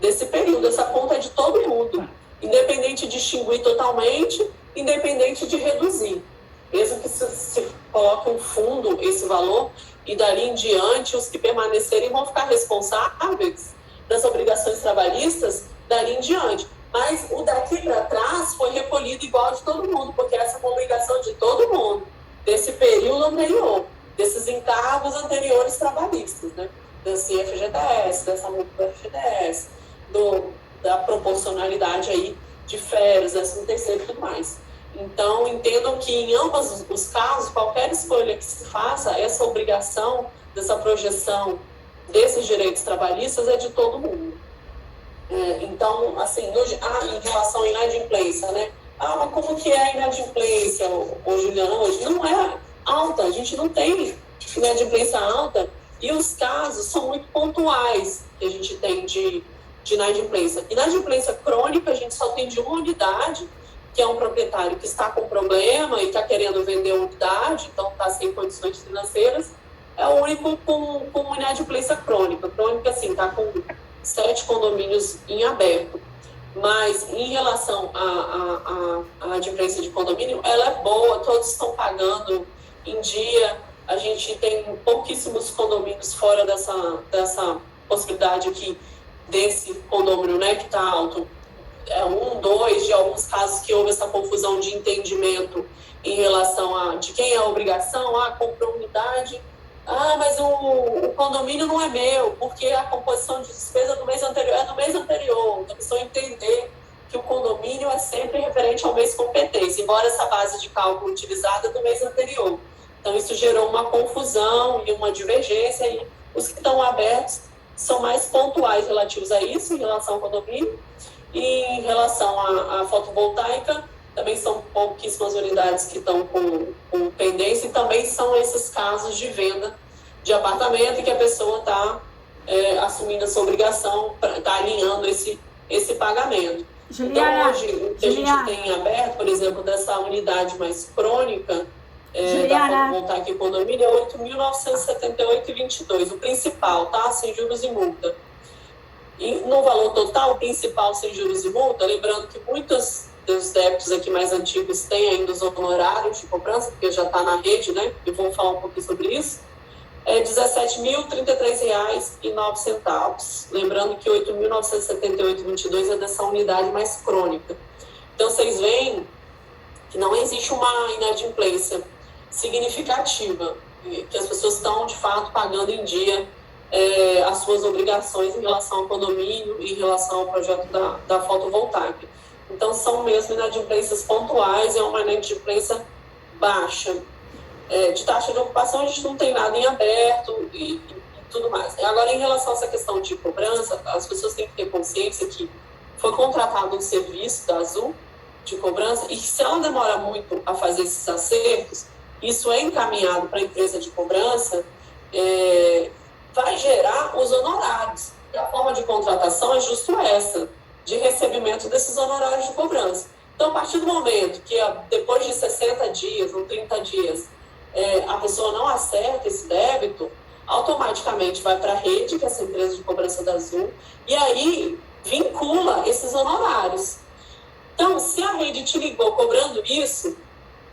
desse período. Essa conta é de todo mundo, independente de extinguir totalmente, independente de reduzir. Mesmo que se coloque um fundo, esse valor, e dali em diante os que permanecerem vão ficar responsáveis das obrigações trabalhistas dali em diante. Mas o daqui para trás foi recolhido igual de todo mundo, porque essa é uma obrigação de todo mundo, desse período anterior, desses encargos anteriores trabalhistas, né? Desse FGTS, dessa multa do FGTS, da proporcionalidade aí de férias, 13º e tudo mais. Então, entendam que em ambos os casos, qualquer escolha que se faça, essa obrigação dessa projeção desses direitos trabalhistas é de todo mundo. Então, assim, em relação à inadimplência, né? Mas como que é a inadimplência, Juliana, hoje? Não é alta, a gente não tem inadimplência alta e os casos são muito pontuais que a gente tem de inadimplência. Inadimplência crônica, a gente só tem de uma unidade, que é um proprietário que está com problema e está querendo vender a unidade, então está sem condições financeiras, é o único com inadimplência crônica. Crônica, assim, está com 7 condomínios em aberto. Mas em relação à adimplência de condomínio, ela é boa, todos estão pagando em dia. A gente tem pouquíssimos condomínios fora dessa possibilidade aqui, desse condomínio, né, que está alto. É 1, 2, de alguns casos que houve essa confusão de entendimento em relação a de quem é a obrigação, comprou unidade, mas o condomínio não é meu, porque a composição de despesa do mês anterior é do mês anterior. Então, a pessoa entender que o condomínio é sempre referente ao mês de competência, embora essa base de cálculo utilizada é do mês anterior. Então, isso gerou uma confusão e uma divergência, e os que estão abertos são mais pontuais relativos a isso, em relação ao condomínio, e em relação à fotovoltaica, também são pouquíssimas unidades que estão com pendência, e também são esses casos de venda de apartamento, e que a pessoa está assumindo essa obrigação, está alinhando esse pagamento. Juliana, então, hoje, o que a gente tem aberto, por exemplo, dessa unidade mais crônica, da fotovoltaica e condomínio, é 8.978,22, o principal, tá? Sem juros e multa. E no valor total, principal sem juros e multa, lembrando que muitos dos débitos aqui mais antigos têm ainda os honorários de cobrança, porque já está na rede, né? Eu vou falar um pouquinho sobre isso. É R$ 17.033,09. Lembrando que 8.978,22 é dessa unidade mais crônica. Então, vocês veem que não existe uma inadimplência significativa, que as pessoas estão, de fato, pagando em dia as suas obrigações em relação ao condomínio e em relação ao projeto da fotovoltaica. Então, são mesmo inadimplências pontuais, é uma inadimplência baixa. De taxa de ocupação, a gente não tem nada em aberto e tudo mais. Agora, em relação a essa questão de cobrança, as pessoas têm que ter consciência que foi contratado um serviço da Azul de cobrança, e se ela demora muito a fazer esses acertos, isso é encaminhado para a empresa de cobrança, vai gerar os honorários. E a forma de contratação é justo essa, de recebimento desses honorários de cobrança. Então, a partir do momento que, depois de 60 dias ou 30 dias, a pessoa não acerta esse débito, automaticamente vai para a rede, que é essa empresa de cobrança da Azul, e aí vincula esses honorários. Então, se a rede te ligou cobrando isso,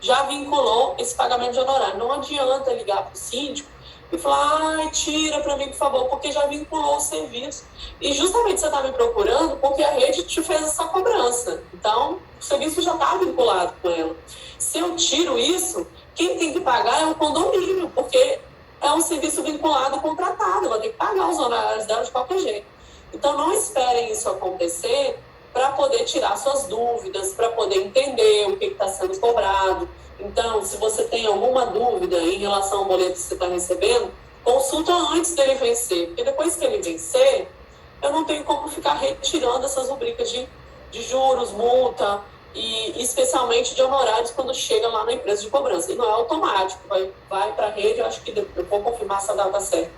já vinculou esse pagamento de honorário. Não adianta ligar para o síndico e falar, tira para mim, por favor, porque já vinculou o serviço. E justamente você está me procurando porque a rede te fez essa cobrança. Então, o serviço já está vinculado com ela. Se eu tiro isso, quem tem que pagar é o condomínio, porque é um serviço vinculado, contratado. Ela tem que pagar os honorários dela de qualquer jeito. Então, não esperem isso acontecer para poder tirar suas dúvidas, para poder entender o que está sendo cobrado. Então, se você tem alguma dúvida em relação ao boleto que você está recebendo, consulta antes dele vencer, porque depois que ele vencer, eu não tenho como ficar retirando essas rubricas de juros, multa, e especialmente de honorários quando chega lá na empresa de cobrança. E não é automático, vai para a rede, eu acho que eu vou confirmar essa data certa,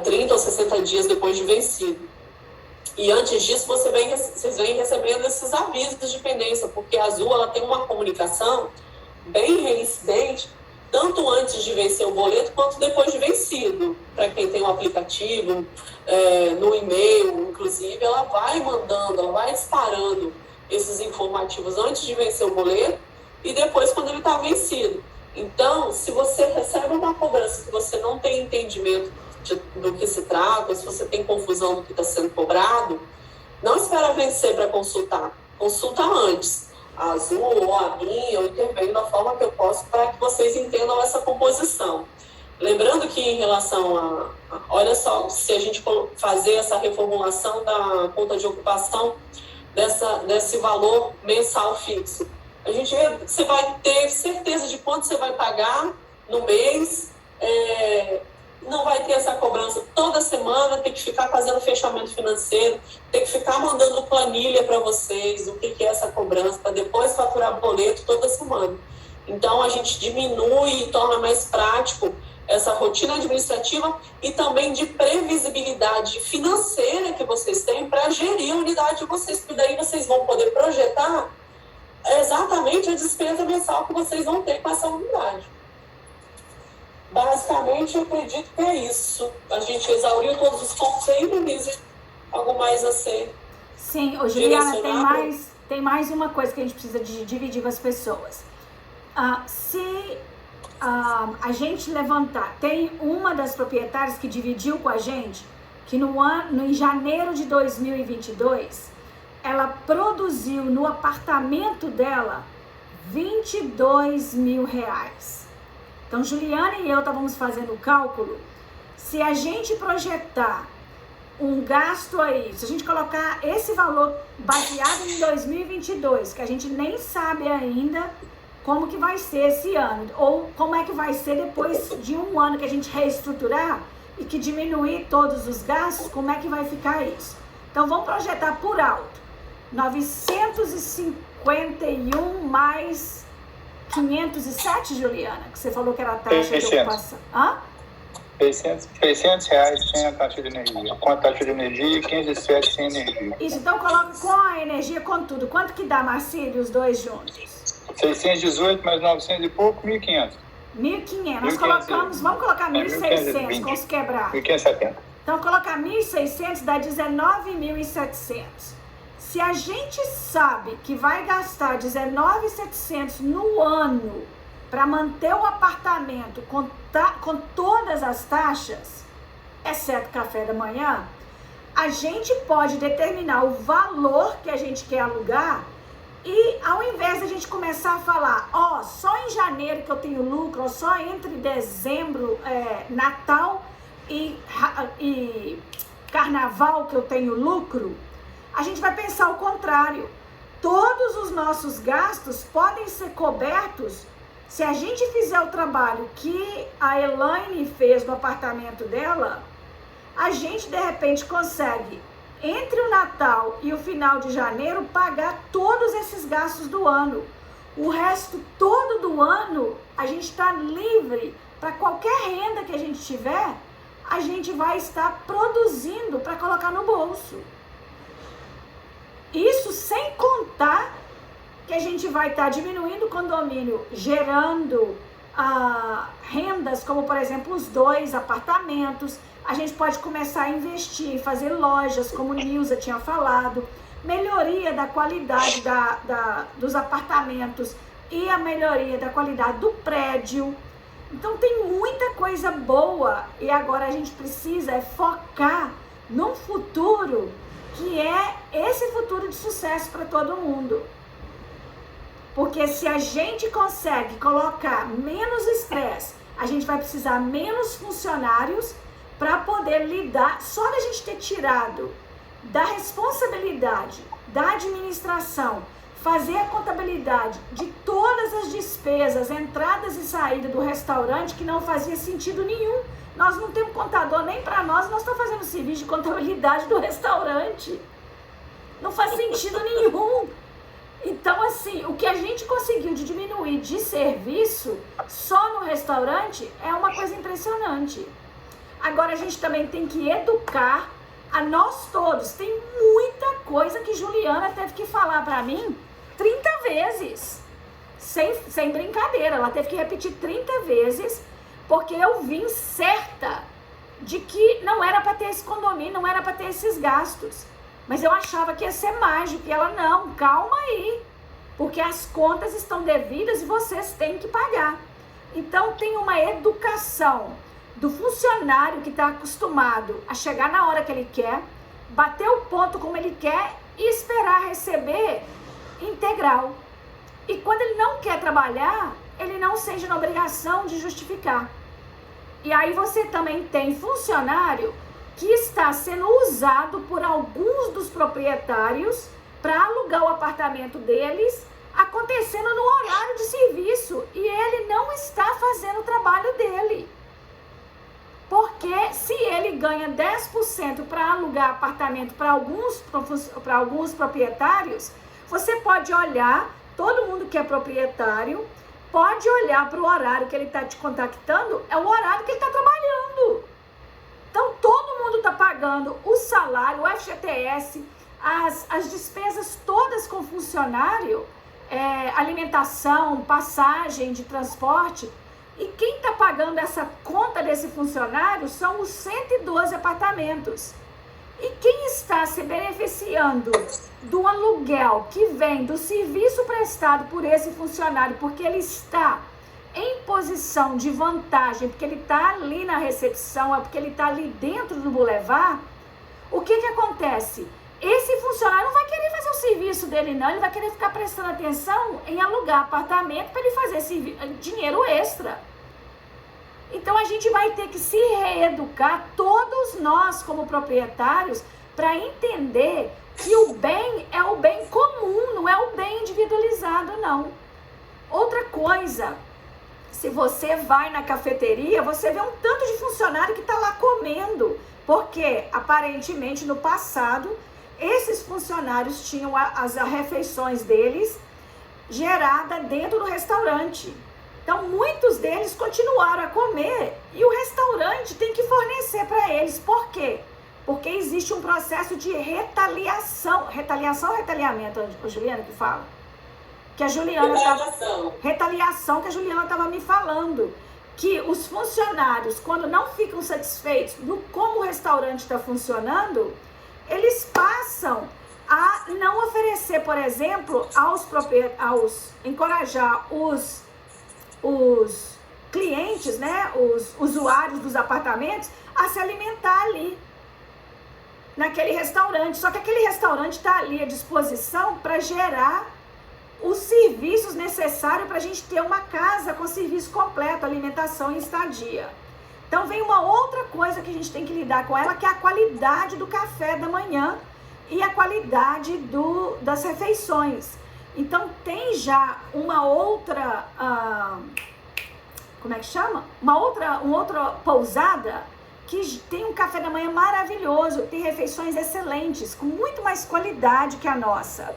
30 ou 60 dias depois de vencido. E antes disso, vocês vêm recebendo esses avisos de pendência, porque a Azul ela tem uma comunicação bem reincidente, tanto antes de vencer o boleto, quanto depois de vencido. Para quem tem um aplicativo, no e-mail, inclusive, ela vai mandando, ela vai disparando esses informativos antes de vencer o boleto e depois quando ele está vencido. Então, se você recebe uma cobrança que você não tem entendimento do que se trata, se você tem confusão do que está sendo cobrado, não espera vencer para consultar. Consulta antes. A Azul ou a minha, eu intervenho da forma que eu posso para que vocês entendam essa composição. Lembrando que em relação olha só, se a gente fazer essa reformulação da conta de ocupação, desse valor mensal fixo, você vai ter certeza de quanto você vai pagar no mês, não vai ter essa cobrança toda semana, tem que ficar fazendo fechamento financeiro, tem que ficar mandando planilha para vocês, o que é essa cobrança, para depois faturar boleto toda semana. Então, a gente diminui e torna mais prático essa rotina administrativa e também de previsibilidade financeira que vocês têm para gerir a unidade de vocês, porque daí vocês vão poder projetar exatamente a despesa mensal que vocês vão ter com essa unidade. Basicamente, eu acredito que é isso. A gente exauriu todos os pontos aí, Denise. Algo mais a ser Sim, ô, Juliana, tem mais uma coisa que a gente precisa dividir com as pessoas. Se a gente levantar, tem uma das proprietárias que dividiu com a gente que em janeiro de 2022, ela produziu no apartamento dela R$22 mil. Então, Juliana e eu estávamos fazendo o cálculo. Se a gente projetar um gasto aí, se a gente colocar esse valor baseado em 2022, que a gente nem sabe ainda como que vai ser esse ano, ou como é que vai ser depois de um ano que a gente reestruturar e que diminuir todos os gastos, como é que vai ficar isso? Então, vamos projetar por alto. 951 mais 507, Juliana, que você falou que era a taxa de ocupação. Hã? R$600 sem a taxa de energia. Com a taxa de energia e 507 sem energia. Isso, então coloca com a energia, com tudo. Quanto que dá, Marcílio, os dois juntos? 618 mais 900 e pouco, 1.500. 1.500. Nós colocamos, vamos colocar 1.600, vamos quebrar. 1.570. Então, colocar 1.600 dá 19.700. Se a gente sabe que vai gastar 19.700 no ano para manter o apartamento com todas as taxas, exceto café da manhã, a gente pode determinar o valor que a gente quer alugar e ao invés de a gente começar a falar, só em janeiro que eu tenho lucro, ou só entre dezembro, Natal e Carnaval que eu tenho lucro, a gente vai pensar o contrário. Todos os nossos gastos podem ser cobertos se a gente fizer o trabalho que a Elaine fez no apartamento dela. A gente de repente consegue, entre o Natal e o final de janeiro, pagar todos esses gastos do ano. O resto todo do ano, a gente está livre para qualquer renda que a gente tiver, a gente vai estar produzindo para colocar no bolso. Isso sem contar que a gente vai estar diminuindo o condomínio, gerando rendas, como por exemplo os 2 apartamentos. A gente pode começar a investir, fazer lojas, como Nilza tinha falado, melhoria da qualidade dos apartamentos e a melhoria da qualidade do prédio. Então tem muita coisa boa e agora a gente precisa focar num futuro que é esse futuro de sucesso para todo mundo. Porque se a gente consegue colocar menos estresse, a gente vai precisar menos funcionários para poder lidar, só da gente ter tirado da responsabilidade, da administração, fazer a contabilidade de todas as despesas, entradas e saídas do restaurante que não fazia sentido nenhum. Nós não temos contador nem para nós estamos fazendo serviço de contabilidade do restaurante. Não faz sentido nenhum. Então, assim, o que a gente conseguiu de diminuir de serviço só no restaurante é uma coisa impressionante. Agora, a gente também tem que educar a nós todos. Tem muita coisa que Juliana teve que falar para mim 30 vezes. Sem brincadeira, ela teve que repetir 30 vezes, porque eu vim certa de que não era para ter esse condomínio, não era para ter esses gastos. Mas eu achava que ia ser mágico. E ela, não, calma aí. Porque as contas estão devidas e vocês têm que pagar. Então, tem uma educação do funcionário que está acostumado a chegar na hora que ele quer, bater o ponto como ele quer e esperar receber integral. E quando ele não quer trabalhar, ele não seja na obrigação de justificar. E aí você também tem funcionário que está sendo usado por alguns dos proprietários para alugar o apartamento deles, acontecendo no horário de serviço, e ele não está fazendo o trabalho dele. Porque se ele ganha 10% para alugar apartamento para alguns proprietários, você pode olhar, todo mundo que é proprietário, pode olhar para o horário que ele está te contactando, é o horário que ele está trabalhando. Então, todo mundo está pagando o salário, o FGTS, as despesas todas com funcionário, alimentação, passagem de transporte. E quem está pagando essa conta desse funcionário são os 112 apartamentos. E quem está se beneficiando do aluguel que vem do serviço prestado por esse funcionário, porque ele está em posição de vantagem, porque ele está ali na recepção, é porque ele está ali dentro do Boulevard, o que acontece? Esse funcionário não vai querer fazer o serviço dele, não. Ele vai querer ficar prestando atenção em alugar apartamento para ele fazer dinheiro extra. Então, a gente vai ter que se reeducar, todos nós como proprietários, para entender que o bem é o bem comum, não é o bem individualizado, não. Outra coisa, se você vai na cafeteria, você vê um tanto de funcionário que está lá comendo, porque, aparentemente, no passado, esses funcionários tinham as refeições deles gerada dentro do restaurante. Então, muitos deles continuaram a comer e o restaurante tem que fornecer para eles. Por quê? Porque existe um processo de retaliação. Retaliação ou retaliamento, a Juliana que fala? Que a Juliana retaliação que a Juliana estava me falando. Que os funcionários, quando não ficam satisfeitos do como o restaurante está funcionando, eles passam a não oferecer, por exemplo, encorajar os clientes, né, os usuários dos apartamentos, a se alimentar ali, naquele restaurante. Só que aquele restaurante está ali à disposição para gerar os serviços necessários para a gente ter uma casa com serviço completo, alimentação e estadia. Então vem uma outra coisa que a gente tem que lidar com ela, que é a qualidade do café da manhã e a qualidade das refeições. Então tem já uma outra, como é que chama? Uma outra pousada que tem um café da manhã maravilhoso, tem refeições excelentes, com muito mais qualidade que a nossa,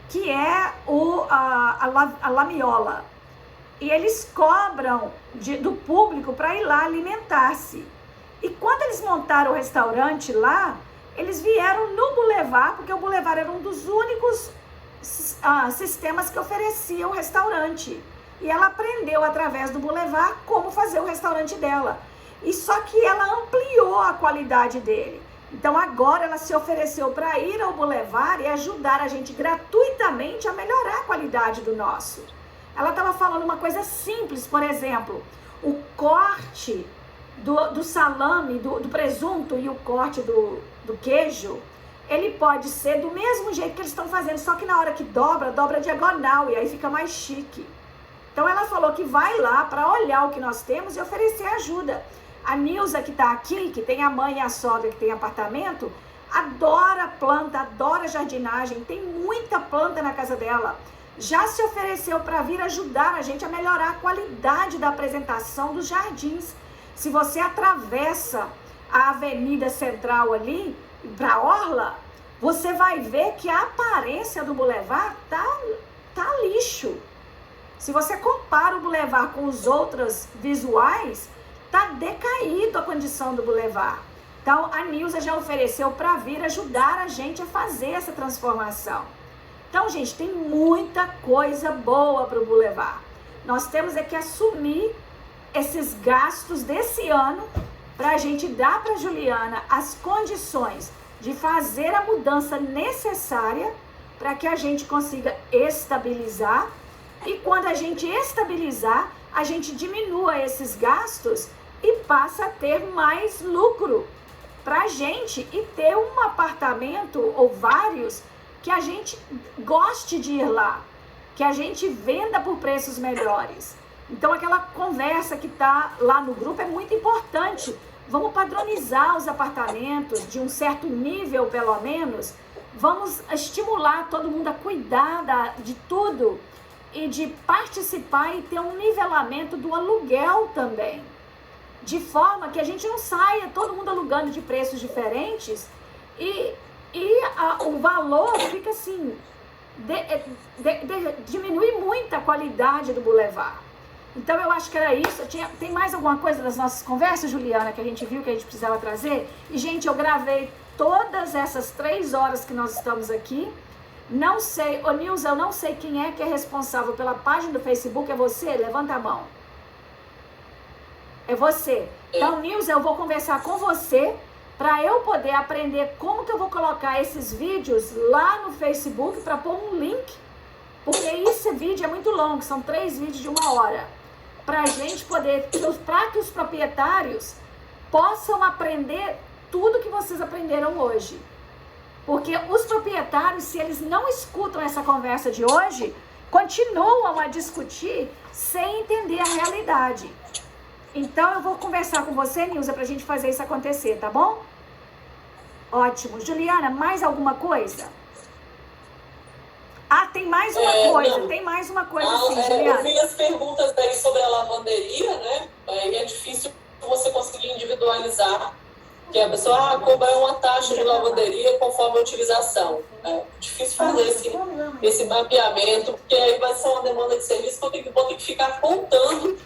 que é a Lamiola. E eles cobram do público para ir lá alimentar-se. E quando eles montaram o restaurante lá, eles vieram no Boulevard, porque o Boulevard era um dos únicos sistemas que oferecia o restaurante. E ela aprendeu através do Boulevard como fazer o restaurante dela. E só que ela ampliou a qualidade dele. Então agora ela se ofereceu para ir ao Boulevard e ajudar a gente gratuitamente a melhorar a qualidade do nosso. Ela estava falando uma coisa simples, por exemplo, o corte do salame, do presunto e o corte do queijo, ele pode ser do mesmo jeito que eles estão fazendo, só que na hora que dobra diagonal e aí fica mais chique. Então ela falou que vai lá para olhar o que nós temos e oferecer ajuda. A Nilza que está aqui, que tem a mãe e a sogra que tem apartamento, adora planta, adora jardinagem, tem muita planta na casa dela. Já se ofereceu para vir ajudar a gente a melhorar a qualidade da apresentação dos jardins. Se você atravessa a Avenida Central ali, para Orla, você vai ver que a aparência do Boulevard tá lixo. Se você compara o Boulevard com os outros visuais, tá decaído a condição do Boulevard. Então, a Nilza já ofereceu para vir ajudar a gente a fazer essa transformação. Então, gente, tem muita coisa boa para o Boulevard. Nós temos é que assumir esses gastos desse ano para a gente dar para a Juliana as condições de fazer a mudança necessária para que a gente consiga estabilizar. E quando a gente estabilizar, a gente diminua esses gastos e passa a ter mais lucro para a gente e ter um apartamento ou vários que a gente goste de ir lá, que a gente venda por preços melhores. Então aquela conversa que está lá no grupo é muito importante. Vamos padronizar os apartamentos de um certo nível, pelo menos. Vamos estimular todo mundo a cuidar de tudo e de participar e ter um nivelamento do aluguel também. De forma que a gente não saia todo mundo alugando de preços diferentes e o valor fica assim, diminui muito a qualidade do Boulevard. Então eu acho que era isso. Tem mais alguma coisa das nossas conversas, Juliana, que a gente viu que a gente precisava trazer? E, gente, eu gravei todas essas 3 horas que nós estamos aqui. Não sei, Nilza, eu não sei quem é que é responsável pela página do Facebook. É você? Levanta a mão. É você. Então, Nilza, eu vou conversar com você para eu poder aprender como que eu vou colocar esses vídeos lá no Facebook para pôr um link, porque esse vídeo é muito longo, são 3 vídeos de 1 hora, para a gente poder, para que os proprietários possam aprender tudo que vocês aprenderam hoje. Porque os proprietários, se eles não escutam essa conversa de hoje, continuam a discutir sem entender a realidade. Então, eu vou conversar com você, Nilza, para a gente fazer isso acontecer, tá bom? Ótimo. Juliana, mais alguma coisa? Ah, tem mais uma coisa. Não. Tem mais uma coisa, sim, Eu Juliana. vi as perguntas aí sobre a lavanderia, né? E é difícil você conseguir individualizar, que a pessoa cobra uma taxa de lavanderia conforme a utilização. É difícil fazer esse mapeamento, porque aí vai ser uma demanda de serviço que eu vou ter que ficar contando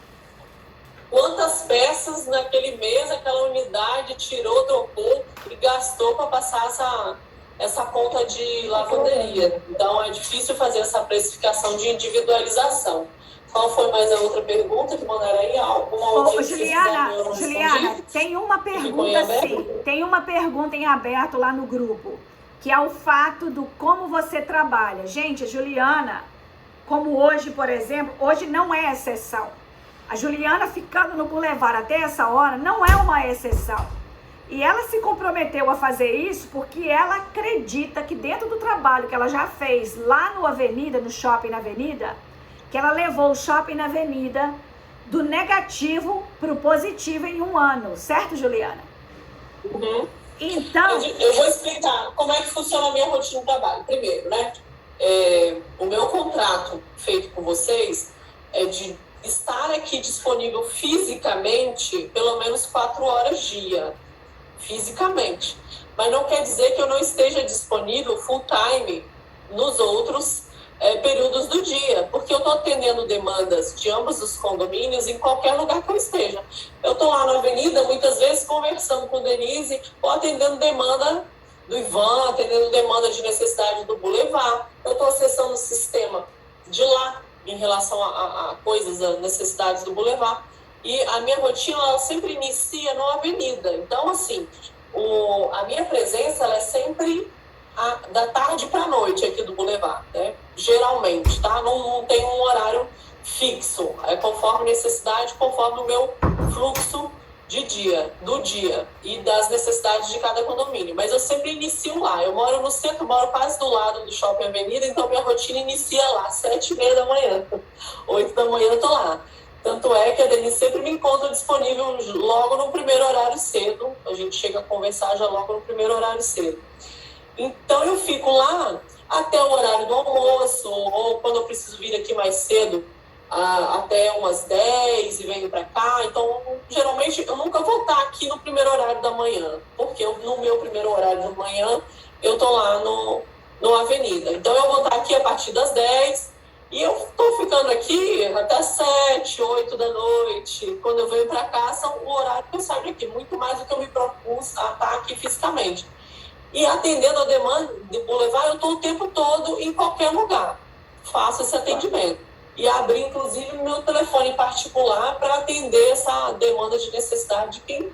quantas peças naquele mês aquela unidade tirou, trocou e gastou para passar essa conta de lavanderia. Então, é difícil fazer essa precificação de individualização. Qual foi mais a outra pergunta que mandaram aí? Alguma outra? Juliana, tem uma pergunta sim. Tem uma pergunta em aberto lá no grupo, que é o fato do como você trabalha. Gente, a Juliana, como hoje, por exemplo, hoje não é exceção. A Juliana ficando no Boulevard até essa hora não é uma exceção. E ela se comprometeu a fazer isso porque ela acredita que dentro do trabalho que ela já fez lá no Avenida, no Shopping na Avenida, que ela levou o Shopping na Avenida do negativo para o positivo em 1 ano. Certo, Juliana? Uhum. Então... Eu vou explicar como é que funciona a minha rotina de trabalho. Primeiro, né? O meu contrato feito com vocês é de estar aqui disponível fisicamente pelo menos 4 horas dia. Fisicamente. Mas não quer dizer que eu não esteja disponível full time nos outros períodos do dia, porque eu estou atendendo demandas de ambos os condomínios em qualquer lugar que eu esteja. Eu estou lá na avenida, muitas vezes, conversando com Denise, ou atendendo demanda do Ivan, atendendo demanda de necessidade do Boulevard. Eu estou acessando o sistema de lá, em relação a coisas, a necessidades do Boulevard. E a minha rotina, ela sempre inicia na avenida. Então, assim, a minha presença, ela é sempre da tarde para a noite aqui do Boulevard, né? Geralmente, tá? Não tem um horário fixo. É conforme necessidade, conforme o meu fluxo do dia e das necessidades de cada condomínio. Mas eu sempre inicio lá. Eu moro no centro, moro quase do lado do Shopping Avenida, então minha rotina inicia lá, 7h30 da manhã. 8 da manhã eu tô lá. Tanto é que a Denise sempre me encontra disponível logo no primeiro horário cedo. A gente chega a conversar já logo no primeiro horário cedo. Então eu fico lá até o horário do almoço, ou quando eu preciso vir aqui mais cedo, até umas 10 e venho para cá. Então, geralmente, eu nunca vou estar aqui no primeiro horário da manhã, porque no meu primeiro horário da manhã, eu tô lá no Avenida. Então, eu vou estar aqui a partir das 10 e eu tô ficando aqui até 7, 8 da noite. Quando eu venho para cá, são o horário que eu saio aqui, muito mais do que eu me propus a estar aqui fisicamente. E atendendo a demanda do Boulevard, eu estou o tempo todo em qualquer lugar. Faço esse atendimento. E abri, inclusive, meu telefone particular para atender essa demanda de necessidade de quem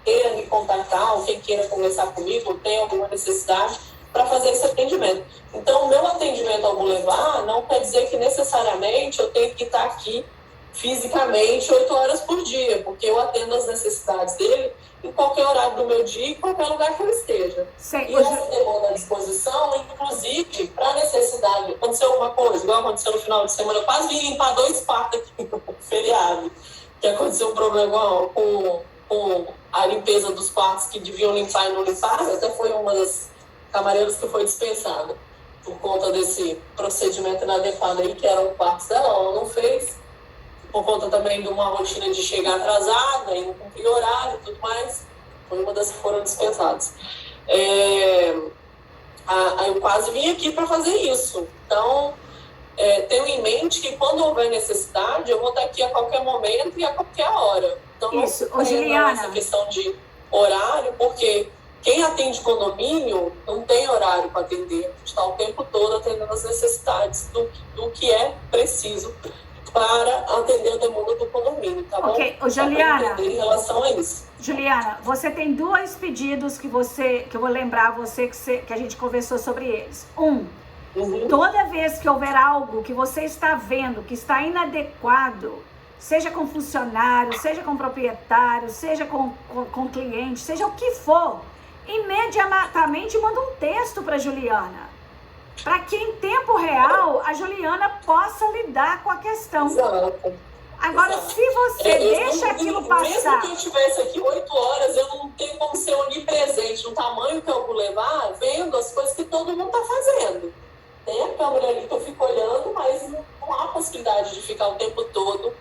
queira me contactar ou quem queira conversar comigo ou tem alguma necessidade para fazer esse atendimento. Então, o meu atendimento ao Boulevard não quer dizer que necessariamente eu tenho que estar aqui fisicamente 8 horas por dia, porque eu atendo as necessidades dele em qualquer horário do meu dia, em qualquer lugar que eu esteja. Sim, e essa demanda à disposição, inclusive, para necessidade, aconteceu alguma coisa, igual aconteceu no final de semana, eu quase vim limpar 2 quartos aqui no feriado, que aconteceu um problema com a limpeza dos quartos que deviam limpar e não limparam, até foi uma das camareiras que foi dispensada, por conta desse procedimento inadequado aí, que eram quartos dela, ela não fez, por conta também de uma rotina de chegar atrasada e não cumprir horário e tudo mais, foi uma das que foram dispensadas. Eu quase vim aqui para fazer isso. Então, tenho em mente que quando houver necessidade, eu vou estar aqui a qualquer momento e a qualquer hora. Então, isso. não tem essa questão de horário, porque quem atende condomínio não tem horário para atender. A gente está o tempo todo atendendo as necessidades do que é preciso para atender a demanda do condomínio, tá bom? Ok, Juliana. Em relação a isso. Juliana, você tem 2 pedidos que eu vou lembrar que a gente conversou sobre eles. Toda vez que houver algo que você está vendo que está inadequado, seja com funcionário, seja com proprietário, seja com cliente, seja o que for, imediatamente manda um texto para Juliana, para que em tempo real a Juliana possa lidar com a questão. Exato. Agora, se você deixa aquilo passar... Mesmo que eu estivesse aqui 8 horas, eu não tenho como ser onipresente no tamanho que eu vou levar, vendo as coisas que todo mundo está fazendo. Tem a câmera ali que eu fico olhando, mas não há possibilidade de ficar o tempo todo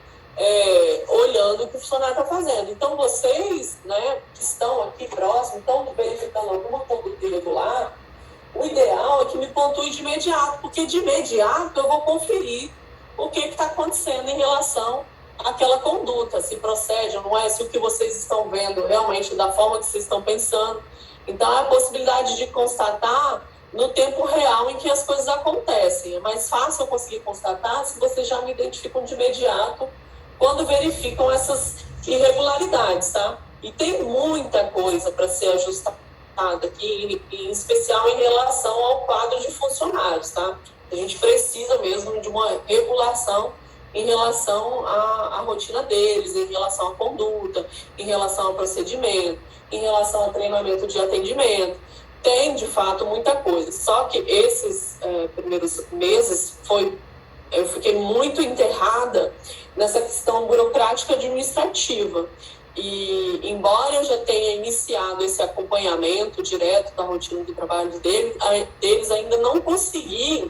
olhando o que o funcionário está fazendo. Então, vocês, né, que estão aqui próximos, estão verificando alguma conduta irregular, o ideal é que me pontue de imediato, porque de imediato eu vou conferir o que está acontecendo em relação àquela conduta, se procede ou não é, se o que vocês estão vendo realmente da forma que vocês estão pensando. Então, a possibilidade de constatar no tempo real em que as coisas acontecem. É mais fácil eu conseguir constatar se vocês já me identificam de imediato quando verificam essas irregularidades, tá? E tem muita coisa para ser ajustada aqui, em especial em relação ao quadro de funcionários, tá? A gente precisa mesmo de uma regulação em relação à rotina deles, em relação à conduta, em relação ao procedimento, em relação ao treinamento de atendimento. Tem, de fato, muita coisa. Só que esses primeiros meses eu fiquei muito enterrada nessa questão burocrática administrativa. E, embora eu já tenha iniciado esse acompanhamento direto da rotina do trabalho deles ainda não consegui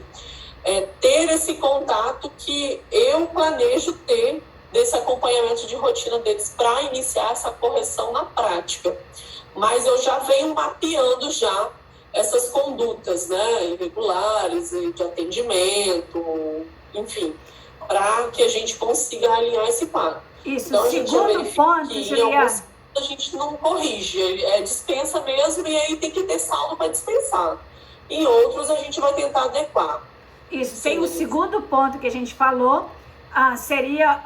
ter esse contato que eu planejo ter desse acompanhamento de rotina deles para iniciar essa correção na prática. Mas eu já venho mapeando já essas condutas, né, irregulares, de atendimento, enfim, para que a gente consiga alinhar esse quadro. Isso, então, segundo ponto, Juliana. A gente não corrige, dispensa mesmo e aí tem que ter saldo para dispensar. Em outros, a gente vai tentar adequar. Isso, tem o segundo ponto que a gente falou, seria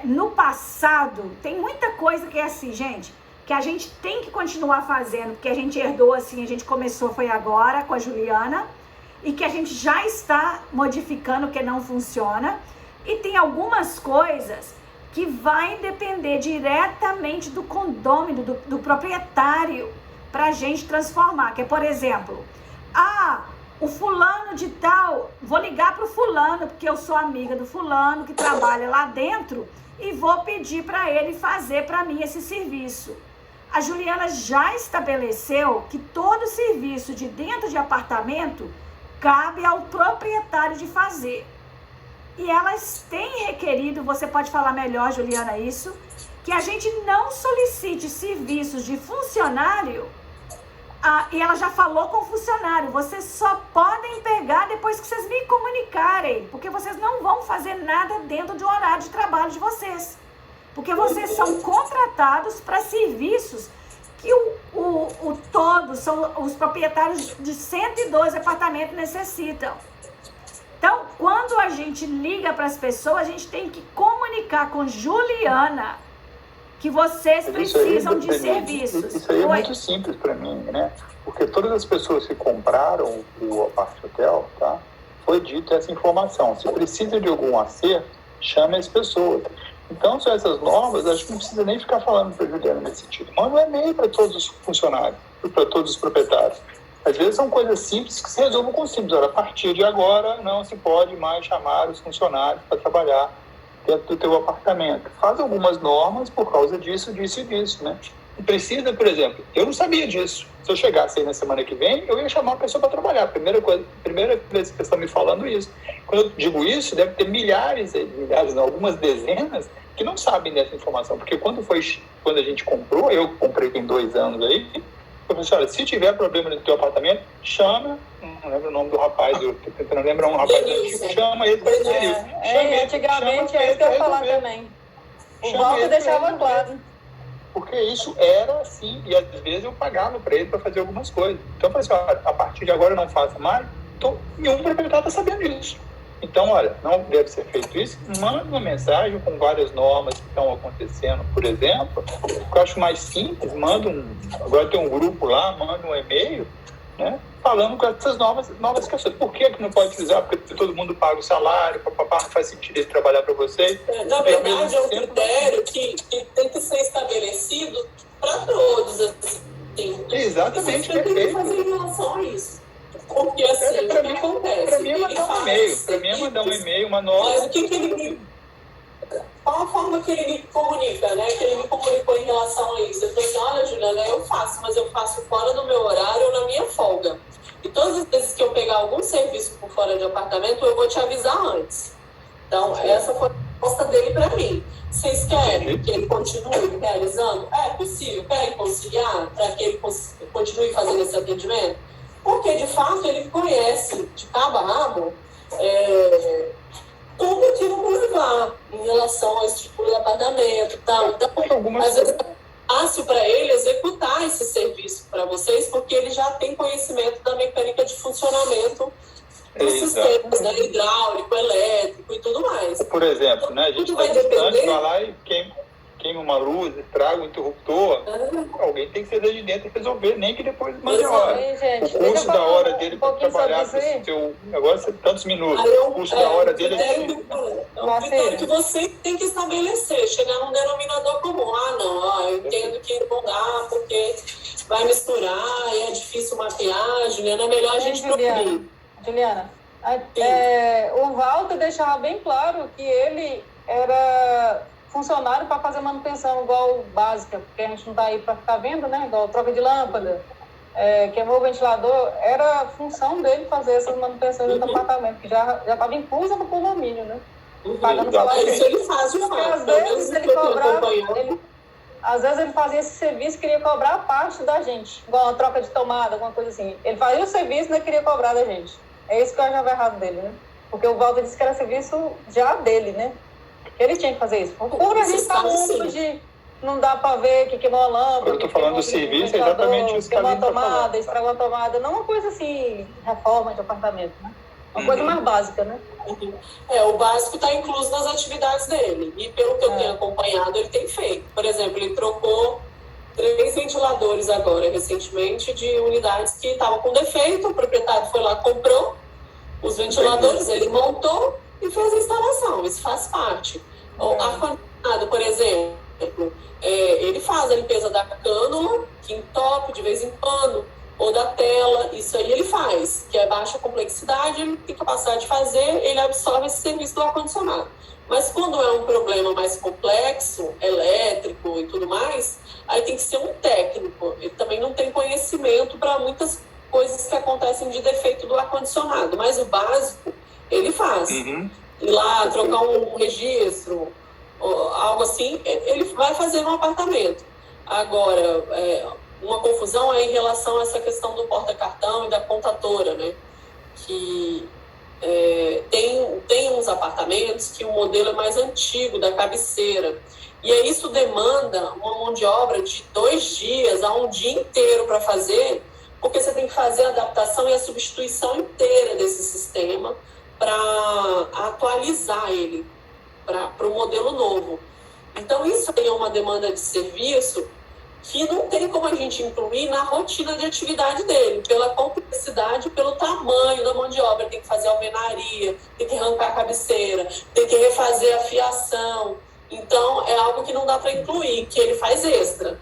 no passado, tem muita coisa que é assim, gente, que a gente tem que continuar fazendo, porque a gente herdou assim, a gente começou, foi agora com a Juliana, e que a gente já está modificando, que não funciona, e tem algumas coisas que vai depender diretamente do condômino, do proprietário, para a gente transformar, que é, por exemplo, o fulano de tal, vou ligar para o fulano, porque eu sou amiga do fulano que trabalha lá dentro, e vou pedir para ele fazer para mim esse serviço. A Juliana já estabeleceu que todo serviço de dentro de apartamento cabe ao proprietário de fazer. E elas têm requerido, você pode falar melhor, Juliana, isso, que a gente não solicite serviços de funcionário. E ela já falou com o funcionário, vocês só podem pegar depois que vocês me comunicarem, porque vocês não vão fazer nada dentro do horário de trabalho de vocês. Porque vocês são contratados para serviços que todos são os proprietários de 112 apartamentos necessitam. Então, quando a gente liga para as pessoas, a gente tem que comunicar com Juliana que vocês precisam de serviços. Isso aí é muito simples para mim, né? Porque todas as pessoas que compraram o Apart Hotel, tá? Foi dito essa informação. Se precisa de algum acerto, chame as pessoas. Então, são essas normas, acho que não precisa nem ficar falando para a Juliana nesse sentido. Manda um e-mail para todos os funcionários, para todos os proprietários. Às vezes são coisas simples que se resolvem com simples. Olha, a partir de agora não se pode mais chamar os funcionários para trabalhar dentro do teu apartamento. Faz algumas normas por causa disso, disso e disso, né? E precisa, por exemplo, eu não sabia disso. Se eu chegasse aí na semana que vem, eu ia chamar a pessoa para trabalhar. Primeira vez que estão me falando isso. Quando eu digo isso, deve ter milhares, não, algumas dezenas, que não sabem dessa informação. Porque quando a gente comprou, eu comprei tem 2 anos aí, eu falei, olha, se tiver problema no teu apartamento, chama, não lembro o nome do rapaz, eu tô tentando lembrar um rapaz antigo, chama ele para dizer. Antigamente é isso que eu ia falar também. O Walter deixava claro. Porque isso era assim, e às vezes eu pagava para ele para fazer algumas coisas. Então eu falei assim, olha, a partir de agora eu não faço mais, nenhum proprietário está sabendo disso. Então, olha, não deve ser feito isso. Manda uma mensagem com várias normas que estão acontecendo, por exemplo. Eu acho mais simples, agora tem um grupo lá, manda um e-mail, né, falando com essas novas questões. Por que não pode utilizar? Porque todo mundo paga o salário, papapá, não faz sentido ele trabalhar para vocês. Na verdade, é um critério que tem que ser estabelecido para todos. Assim. Exatamente, você tem que fazer em relação a isso. Porque assim, o que acontece? Para mim é mandar um e-mail. Para mim é mandar um e-mail, uma nota. Mas o que ele... Qual a forma que ele me comunica, né? Que ele me comunicou em relação a isso? Ele falou assim, olha, Juliana, eu faço, mas eu faço fora do meu horário ou na minha folga. E todas as vezes que eu pegar algum serviço por fora de apartamento, eu vou te avisar antes. Então, essa foi a resposta dele para mim. Vocês querem que ele continue realizando? É possível. Querem conciliar para que ele continue fazendo esse atendimento? Porque, de fato, ele conhece de cabo a rabo tudo aquilo que levar em relação à estrutura do apartamento e tal. Então, às vezes é fácil para ele executar esse serviço para vocês, porque ele já tem conhecimento da mecânica de funcionamento dos sistemas, né, hidráulico, elétrico e tudo mais. Por exemplo, né, a gente está distante, vai lá e queima uma luz, traga um interruptor, alguém tem que ser de dentro e resolver, nem que depois mande a hora. O custo da hora dele para trabalhar com o seu negócio é tantos minutos. O custo da hora dele é um critério que você tem que estabelecer, chegar num denominador comum. Eu entendo que não dá, porque vai misturar, é difícil mapear, Juliana, é melhor a gente procurar. Juliana, o Walter deixava bem claro que ele era funcionário para fazer manutenção igual básica, porque a gente não está aí para ficar vendo, né? Igual troca de lâmpada, queimou o ventilador, era a função dele fazer essas manutenções do apartamento, que já estava inclusa no condomínio, né? Pagando salário. Isso ele faz de fato. Às vezes ele cobrava, às vezes ele fazia esse serviço e queria cobrar a parte da gente, igual uma troca de tomada, alguma coisa assim. Ele fazia o serviço e não queria cobrar da gente. É isso que eu achava errado dele, né? Porque o Walter disse que era serviço já dele, né? Ele tinha que fazer isso. Por a gente estar único de não dá para ver que queimou a lâmpada. Eu estou falando do serviço, é exatamente isso que queimou a tomada, estragou a tomada. Não uma coisa assim, reforma de apartamento, né? Uma coisa mais básica, né? O básico está incluso nas atividades dele. E pelo que eu tenho acompanhado, ele tem feito. Por exemplo, ele trocou 3 ventiladores agora, recentemente, de unidades que estavam com defeito. O proprietário foi lá, comprou os ventiladores, ele montou e fez a instalação. Isso faz parte. O ar-condicionado, por exemplo, ele faz a limpeza da cânula, que entope de vez em quando, ou da tela. Isso aí ele faz, que é baixa complexidade, ele tem capacidade de fazer, ele absorve esse serviço do ar-condicionado. Mas quando é um problema mais complexo, elétrico e tudo mais, aí tem que ser um técnico. Ele também não tem conhecimento para muitas coisas que acontecem de defeito do ar-condicionado, mas o básico ele faz. Ir lá, trocar um registro, algo assim, ele vai fazer no apartamento. Agora, uma confusão é em relação a essa questão do porta-cartão e da contatora, né? Que tem uns apartamentos que o modelo é mais antigo, da cabeceira. E aí isso demanda uma mão de obra de 2 dias a um dia inteiro para fazer, porque você tem que fazer a adaptação e a substituição inteira desse sistema para atualizar ele para o modelo novo. Então, isso aí é uma demanda de serviço que não tem como a gente incluir na rotina de atividade dele, pela complexidade, pelo tamanho da mão de obra. Tem que fazer alvenaria, tem que arrancar a cabeceira, tem que refazer a fiação. Então, é algo que não dá para incluir, que ele faz extra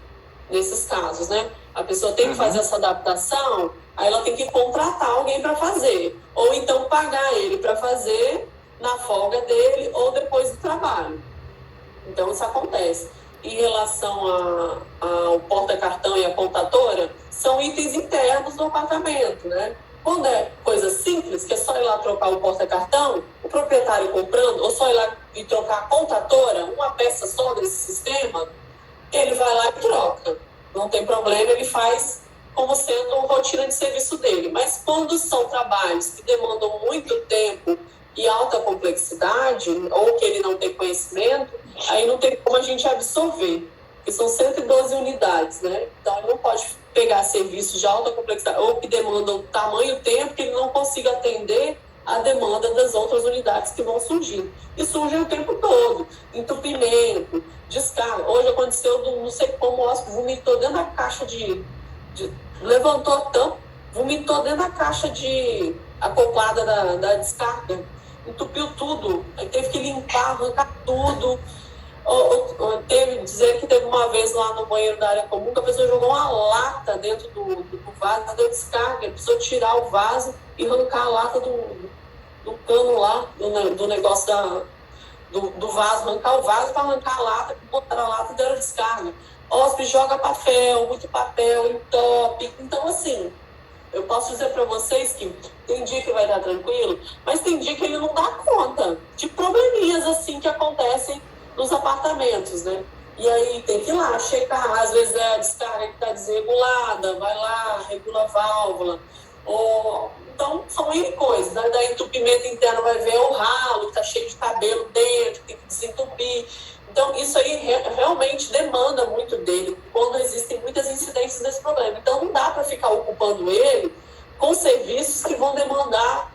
nesses casos, né? A pessoa tem que fazer essa adaptação, aí ela tem que contratar alguém para fazer, ou então pagar ele para fazer na folga dele ou depois do trabalho. Então, isso acontece. Em relação ao porta-cartão e a contatora, são itens internos do apartamento, né? Quando é coisa simples, que é só ir lá trocar o porta-cartão, o proprietário comprando, ou só ir lá e trocar a contatora, uma peça só desse sistema, ele vai lá e troca. Não tem problema, ele faz como sendo uma rotina de serviço dele. Mas quando são trabalhos que demandam muito tempo e alta complexidade, ou que ele não tem conhecimento, aí não tem como a gente absorver, porque são 112 unidades, né? Então, ele não pode pegar serviços de alta complexidade, ou que demandam tamanho tempo que ele não consiga atender a demanda das outras unidades que vão surgir. E surgem o tempo todo. Entupimento, descarga. Hoje aconteceu, não sei como, o hóspede vomitou dentro da caixa levantou a tampa, vomitou dentro da caixa acoplada da descarga. Entupiu tudo. Aí teve que limpar, arrancar tudo. Dizer que teve uma vez lá no banheiro da área comum que a pessoa jogou uma lata dentro do vaso da descarga. Ele precisou tirar o vaso e arrancar a lata do cano lá, do negócio do vaso, arrancar o vaso para arrancar a lata, botar a lata e deram a descarga. Hóspede joga papel, muito papel, entope. Então, assim, eu posso dizer para vocês que tem dia que vai dar tranquilo, mas tem dia que ele não dá conta de probleminhas assim que acontecem nos apartamentos, né? E aí tem que ir lá checar, às vezes a descarga que está desregulada, vai lá, regula a válvula. Então, são N coisas. Da entupimento interno vai ver o ralo, que está cheio de cabelo dentro, tem que desentupir. Então, isso aí realmente demanda muito dele, quando existem muitas incidências desse problema. Então, não dá para ficar ocupando ele com serviços que vão demandar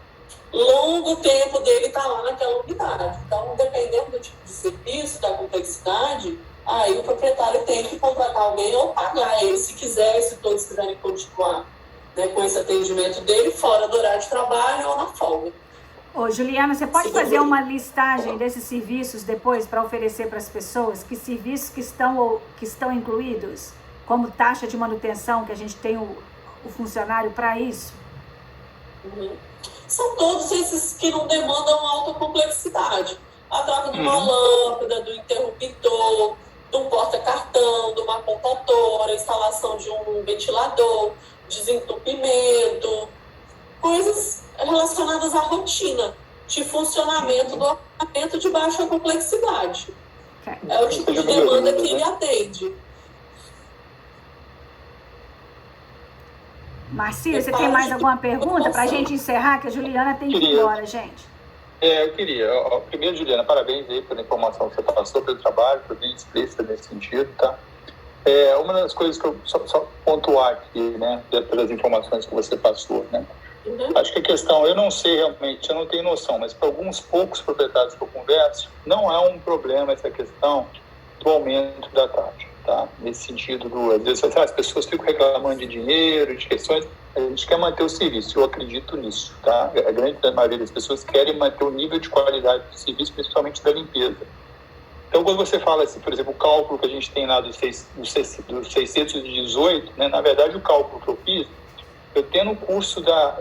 longo tempo dele estar lá naquela unidade. Então, dependendo do tipo de serviço, da complexidade, aí o proprietário tem que contratar alguém ou pagar ele, se quiser, se todos quiserem continuar, né, com esse atendimento dele, fora do horário de trabalho ou na folga. Ô, Juliana, você pode fazer uma listagem desses serviços depois para oferecer para as pessoas? Que serviços que estão incluídos? Como taxa de manutenção, que a gente tem o funcionário para isso? Uhum. São todos esses que não demandam alta complexidade. A troca de uma lâmpada, do interruptor, de um porta-cartão, de uma computadora, instalação de um ventilador, desentupimento, coisas relacionadas à rotina de funcionamento do apartamento de baixa complexidade. É o tipo de demanda que ele atende. Marcílio, você tem mais alguma pergunta para a gente encerrar, que a Juliana tem que ir embora, gente? Eu queria. Primeiro, Juliana, parabéns aí pela informação que você passou, pelo trabalho, foi bem explícita nesse sentido, tá? Uma das coisas que eu só pontuar aqui, né, pelas informações que você passou, né? Acho que a questão, eu não sei realmente, eu não tenho noção, mas para alguns poucos proprietários que eu converso, não é um problema essa questão do aumento da taxa, tá? Nesse sentido, às vezes as pessoas ficam reclamando de dinheiro, de questões, a gente quer manter o serviço, eu acredito nisso, tá? A grande maioria das pessoas querem manter o nível de qualidade do serviço, principalmente da limpeza. Então, quando você fala assim, por exemplo, o cálculo que a gente tem lá dos 618, né? Na verdade, o cálculo que eu fiz, eu tenho no curso da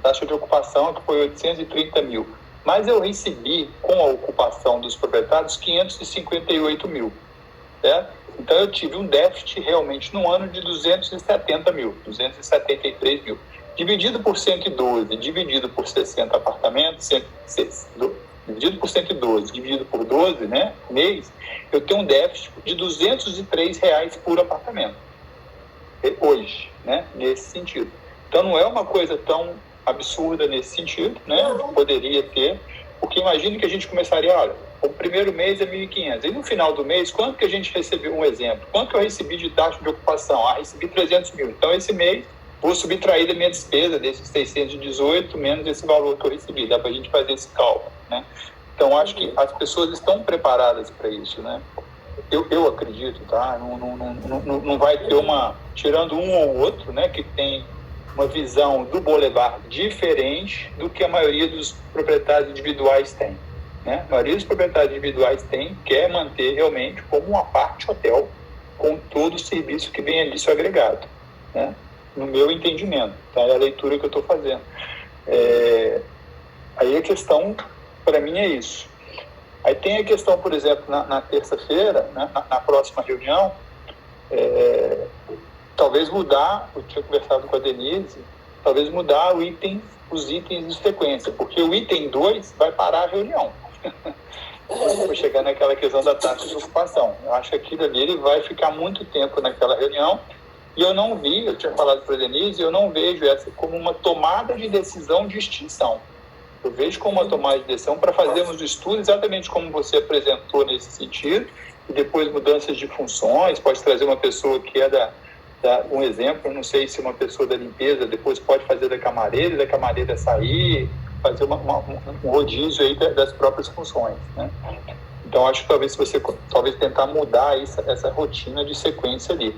taxa de ocupação, que foi 830 mil. Mas eu recebi, com a ocupação dos proprietários, 558 mil. Certo? Então, eu tive um déficit realmente no ano de 270 mil, 273 mil. Dividido por 112, dividido por 60 apartamentos, dividido por 112, dividido por 12, né, mês, eu tenho um déficit de R$203 por apartamento. Hoje, né, nesse sentido. Então, não é uma coisa tão absurda nesse sentido, né, poderia ter, porque imagine que a gente começaria, olha, o primeiro mês é 1.500, e no final do mês, quanto que a gente recebeu, um exemplo, quanto que eu recebi de taxa de ocupação? Recebi 300 mil, então esse mês vou subtrair da minha despesa, desses 618, menos esse valor que eu recebi, dá para a gente fazer esse cálculo, né? Então, acho que as pessoas estão preparadas para isso, né? Eu acredito, tá? Não vai ter tirando um ou outro, né, que tem uma visão do Boulevard diferente do que a maioria dos proprietários individuais tem, né? A maioria dos proprietários individuais quer manter realmente como uma parte hotel, com todo o serviço que vem ali, seu agregado, né? No meu entendimento, tá? É a leitura que eu estou fazendo. Aí a questão, para mim, é isso. Aí tem a questão, por exemplo, na terça-feira, né, na próxima reunião, talvez mudar, eu tinha conversado com a Denise, talvez mudar os itens de sequência, porque o item 2 vai parar a reunião. Vou chegar naquela questão da taxa de ocupação. Eu acho que aquilo ali ele vai ficar muito tempo naquela reunião, e eu tinha falado para a Denise, eu não vejo essa como uma tomada de decisão de extinção. Eu vejo como uma tomada de decisão para fazermos o estudo exatamente como você apresentou nesse sentido, e depois mudanças de funções, pode trazer uma pessoa que é dar um exemplo, eu não sei se uma pessoa da limpeza depois pode fazer da camareira sair, fazer um rodízio aí das próprias funções, né? Então, acho que talvez tentar mudar essa rotina de sequência ali.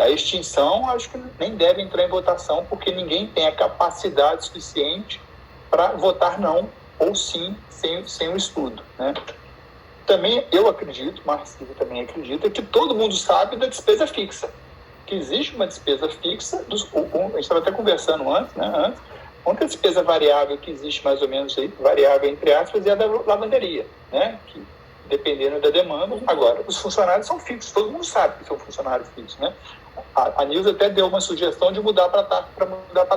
A extinção, acho que nem deve entrar em votação, porque ninguém tem a capacidade suficiente para votar não ou sim, sem o estudo, né? Também eu acredito, Marcílio também acredita, que todo mundo sabe da despesa fixa. Que existe uma despesa fixa, a gente estava até conversando antes, né? A única despesa variável que existe mais ou menos aí, variável entre aspas, é a da lavanderia, né? Que, dependendo da demanda. Agora, os funcionários são fixos, todo mundo sabe que são funcionários fixos, né? A Nilza até deu uma sugestão de mudar para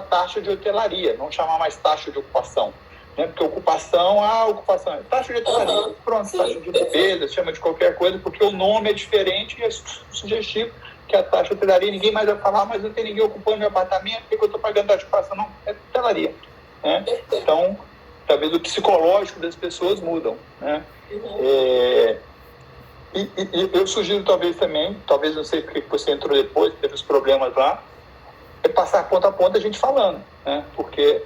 taxa de hotelaria, não chamar mais taxa de ocupação, né? Porque ocupação é taxa de hotelaria, pronto, sim. Taxa de limpeza, chama de qualquer coisa, porque o nome é diferente e é sugestivo. Que a taxa de hotelaria, ninguém mais vai falar, mas não tem ninguém ocupando meu apartamento, por que eu estou pagando taxa de ocupação? Não, é hotelaria, né? Então, talvez o psicológico das pessoas mudam, né? E eu sugiro talvez também, talvez não sei porque você entrou depois, teve os problemas lá, é passar ponta a ponta a gente falando, né? Porque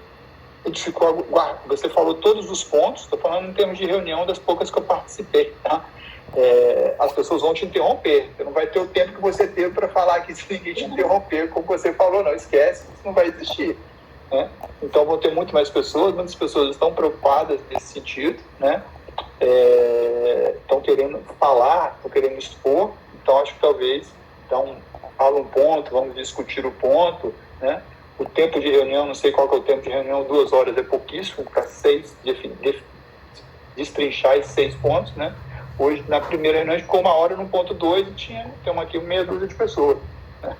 a gente ficou, você falou todos os pontos, estou falando em termos de reunião das poucas que eu participei, tá? As pessoas vão te interromper, você não vai ter o tempo que você teve para falar aqui se ninguém te interromper, como você falou, não esquece, isso não vai existir, né? Então vão ter muito mais pessoas, muitas pessoas estão preocupadas nesse sentido, né? Estão querendo falar, estão querendo expor, então acho que talvez fala um ponto, vamos discutir o ponto, né? O tempo de reunião, não sei qual que é o tempo de reunião, 2 horas é pouquíssimo para destrinchar esses 6 pontos, né? Hoje, na primeira reunião, a gente ficou 1 hora no ponto 2 e temos aqui meia dúzia de pessoas. Né?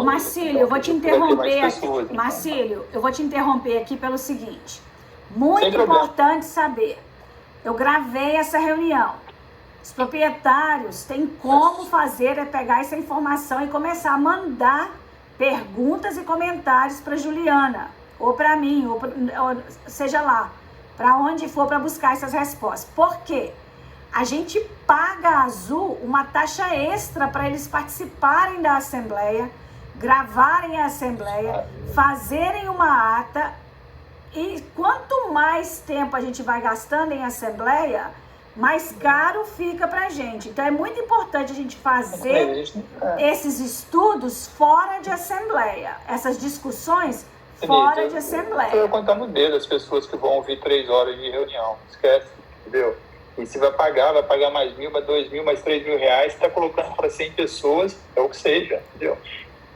Marcílio, eu vou te interromper aqui. Marcílio, eu vou te interromper aqui pelo seguinte. Muito importante saber. Eu gravei essa reunião. Os proprietários têm como fazer, pegar essa informação e começar a mandar perguntas e comentários para Juliana, ou para mim, ou seja lá, para onde for para buscar essas respostas. Por quê? A gente paga a Azul uma taxa extra para eles participarem da Assembleia, gravarem a Assembleia, fazerem uma ata, e quanto mais tempo a gente vai gastando em Assembleia, mais caro fica pra gente. Então é muito importante a gente fazer esses estudos fora de Assembleia, essas discussões fora de Assembleia. Eu contar no dedo as pessoas que vão ouvir 3 horas de reunião, esquece, entendeu? E se vai pagar mais 1.000, mais 2.000, mais 3.000 reais, está colocando para 100 pessoas, é o que seja, entendeu?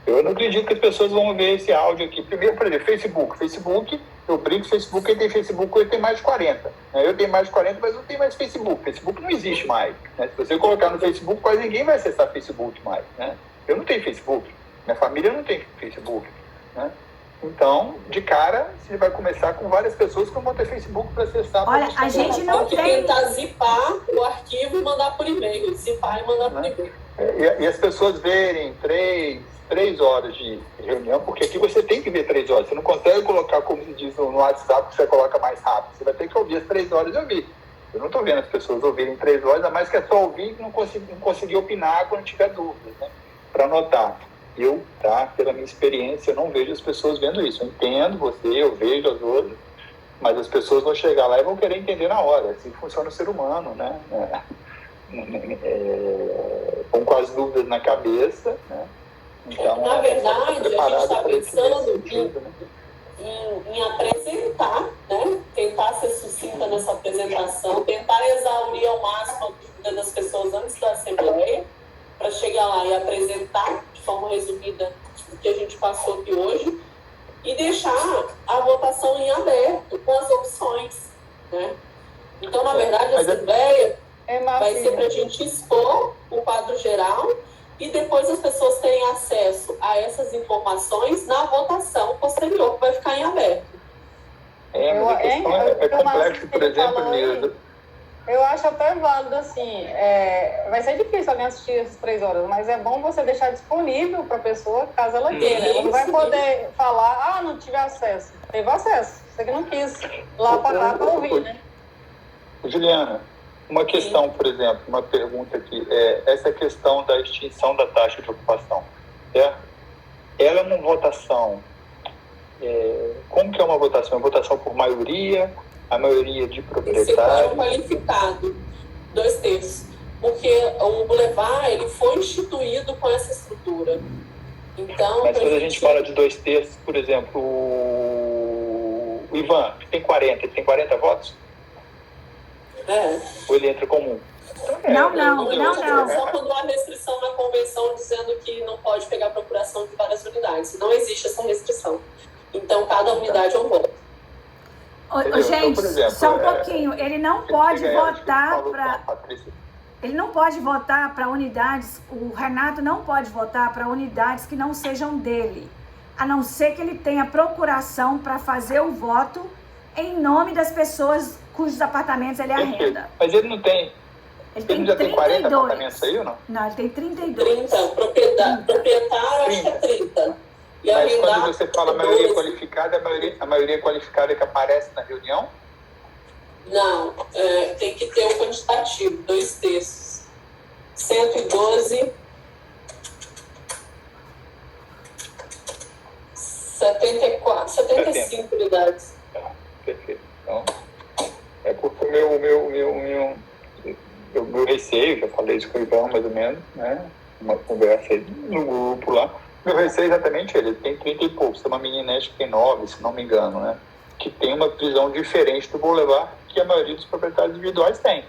Eu não acredito que as pessoas vão ver esse áudio aqui. Primeiro, por exemplo, Facebook, eu brinco, Facebook, quem tem Facebook, ele tem mais de 40. Né? Eu tenho mais de 40, mas não tenho mais Facebook. Facebook não existe mais. Né? Se você colocar no Facebook, quase ninguém vai acessar Facebook mais. Né? Eu não tenho Facebook. Minha família não tem Facebook. Né? Então, de cara, você vai começar com várias pessoas que não vão ter Facebook para acessar. Olha, a gente não tem... tentar zipar o arquivo e mandar por e-mail. Zipar e mandar por e-mail. E as pessoas verem 3 horas de reunião, porque aqui você tem que ver 3 horas. Você não consegue colocar, como se diz no WhatsApp, que você coloca mais rápido. Você vai ter que ouvir as 3 horas e ouvir. Eu não estou vendo as pessoas ouvirem 3 horas, ainda mais que é só ouvir e não conseguir opinar quando tiver dúvidas, né? Para anotar. Eu, pela minha experiência, eu não vejo as pessoas vendo isso. Eu entendo você, eu vejo as outras, mas as pessoas vão chegar lá e vão querer entender na hora. Assim funciona o ser humano, né? Com as dúvidas na cabeça, né? Então, na verdade, a gente está pensando em apresentar, né? Tentar ser sucinta nessa apresentação, tentar exaurir ao máximo a dúvida das pessoas antes da Assembleia, para chegar lá e apresentar de forma resumida o que a gente passou aqui hoje e deixar a votação em aberto com as opções, né? Então, na verdade, a Assembleia vai ser para a gente expor o quadro geral e depois as pessoas terem acesso a essas informações na votação posterior, que vai ficar em aberto. Mas a questão é complexo, por exemplo, Nilza. Eu acho até válido, assim, vai ser difícil alguém assistir essas 3 horas, mas é bom você deixar disponível para a pessoa, caso ela queira. Ela não vai poder falar, não tive acesso. Teve acesso, você que não quis lá parar para ouvir, né? Juliana, uma questão, por exemplo, uma pergunta aqui, essa questão da extinção da taxa de ocupação. certo? Ela é uma votação, como que é uma votação? É uma votação por maioria, a maioria de proprietários. Qualificado, 2/3, porque o Boulevard ele foi instituído com essa estrutura. Então, mas quando a gente fala de 2/3, por exemplo, o Ivan, que tem 40, ele tem 40 votos? Ou ele entra comum? Não. Só quando há restrição na convenção dizendo que não pode pegar procuração de várias unidades. Não existe essa restrição. Então, cada unidade é um voto. Gente, então, exemplo, só um pouquinho. Ele não pode votar para... Ele não pode votar para unidades... O Renato não pode votar para unidades que não sejam dele. A não ser que ele tenha procuração para fazer o voto em nome das pessoas cujos apartamentos ele arrenda. Mas ele não tem... Ele já tem 40 apartamentos aí ou não? Não, ele tem 32. 30. Proprietário, acho que é 30. E mas quando você fala maioria qualificada, a maioria qualificada que aparece na reunião? Não, tem que ter o quantitativo, 2/3. 112, 75 unidades. Perfeito. Então, é porque o meu receio, já falei isso com o Ivan mais ou menos, né? Uma conversa aí no grupo lá. Meu receio é exatamente ele tem 30 e poucos, tem uma menina que tem 9, se não me engano, né? Que tem uma visão diferente do Boulevard que a maioria dos proprietários individuais tem.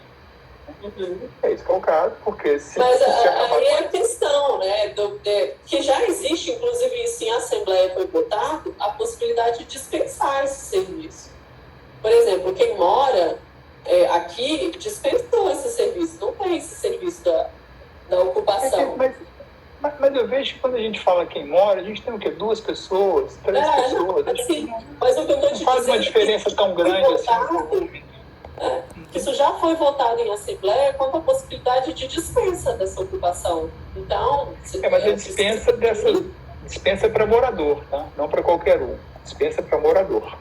É isso que é o caso, porque se... Mas aí é a questão, né? Que já existe, inclusive isso em Assembleia foi votado, a possibilidade de dispensar esse serviço. Por exemplo, quem mora aqui dispensou esse serviço, não tem esse serviço da ocupação. Mas eu vejo que quando a gente fala quem mora, a gente tem o quê? 2 pessoas, 3 pessoas. Não, assim, mas o que eu estou te dizendo... Faz uma diferença tão grande assim. Isso já foi votado em Assembleia quanto a possibilidade de dispensa dessa ocupação. Então... mas a dispensa para morador, tá? Não para qualquer um. Dispensa para morador.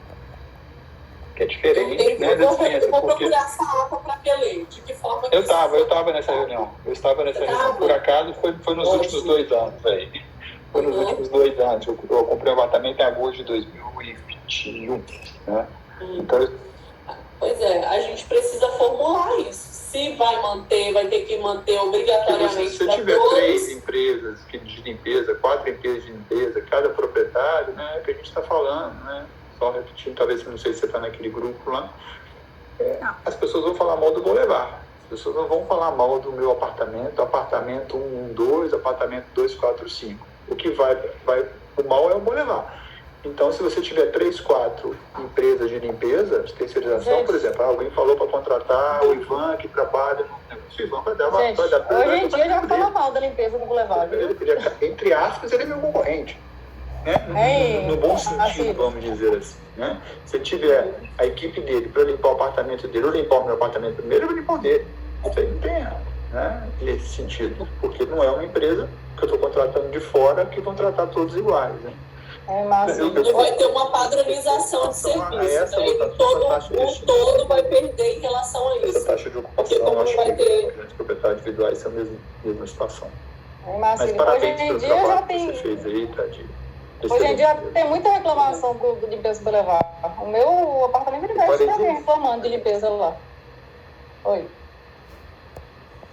Que é diferente, né? Eu vou procurar essa ata para reler. De que forma que eu estava nessa reunião. Eu estava nessa reunião. Por acaso, foi nos últimos 2 anos aí. Foi nos últimos 2 anos. Eu comprei um apartamento em agosto de 2021. Né? Então, pois é, a gente precisa formular isso. Se vai ter que manter obrigatoriamente. Se você tiver 3 empresas de limpeza, 4 empresas de limpeza, cada proprietário, né? É o que a gente está falando, né? Só repetindo, talvez, não sei se você está naquele grupo lá, as pessoas vão falar mal do Boulevard. As pessoas não vão falar mal do meu apartamento 112, apartamento 245. O que vai o mal é o Boulevard. Então, se você tiver 3, 4 empresas de limpeza, de terceirização, por exemplo, alguém falou para contratar o Ivan que trabalha no negócio. O Ivan vai dar hoje em dia já fala mal da limpeza do Boulevard. Entre aspas, ele é meu concorrente. Né? No bom sentido, vamos dizer assim. Né? Se tiver a equipe dele para limpar o apartamento dele, ou limpar o meu apartamento primeiro, eu vou limpar o dele. Isso aí não tem errado, né? Nesse sentido. Porque não é uma empresa que eu estou contratando de fora que vão tratar todos iguais. Né? Não vai ter uma padronização de serviço. O todo vai perder em relação a isso. Essa taxa de ocupação, acho que os proprietários individuais são a mesma situação. Mas parabéns pelo trabalho que você fez aí, Tadinho. Hoje em dia tem muita reclamação do limpeza Boulevard. O meu apartamento de baixo está reclamando de limpeza lá. Oi.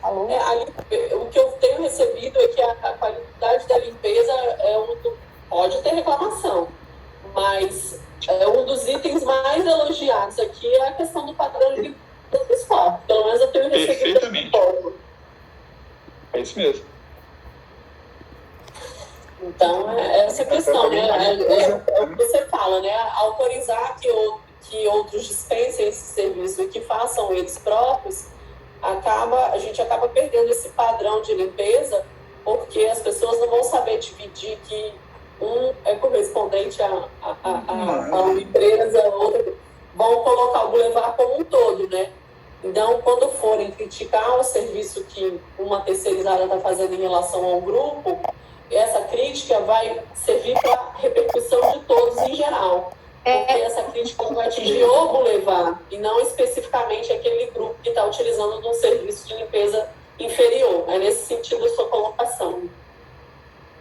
Alô? O que eu tenho recebido é que a qualidade da limpeza pode ter reclamação, mas um dos itens mais elogiados aqui é a questão do padrão de limpeza pessoal. Pelo menos eu tenho recebido. Perfeitamente. É isso mesmo. Então, é essa questão, né? É o que você fala, né? Autorizar que outros dispensem esse serviço e que façam eles próprios, a gente acaba perdendo esse padrão de limpeza, porque as pessoas não vão saber dividir que um é correspondente a uma empresa, outra, vão colocar o Boulevard como um todo, né? Então, quando forem criticar o serviço que uma terceirizada está fazendo em relação ao grupo, essa crítica vai servir para repercussão de todos em geral. Porque essa crítica vai atingir o Boulevard e não especificamente aquele grupo que está utilizando um serviço de limpeza inferior. É nesse sentido a sua colocação.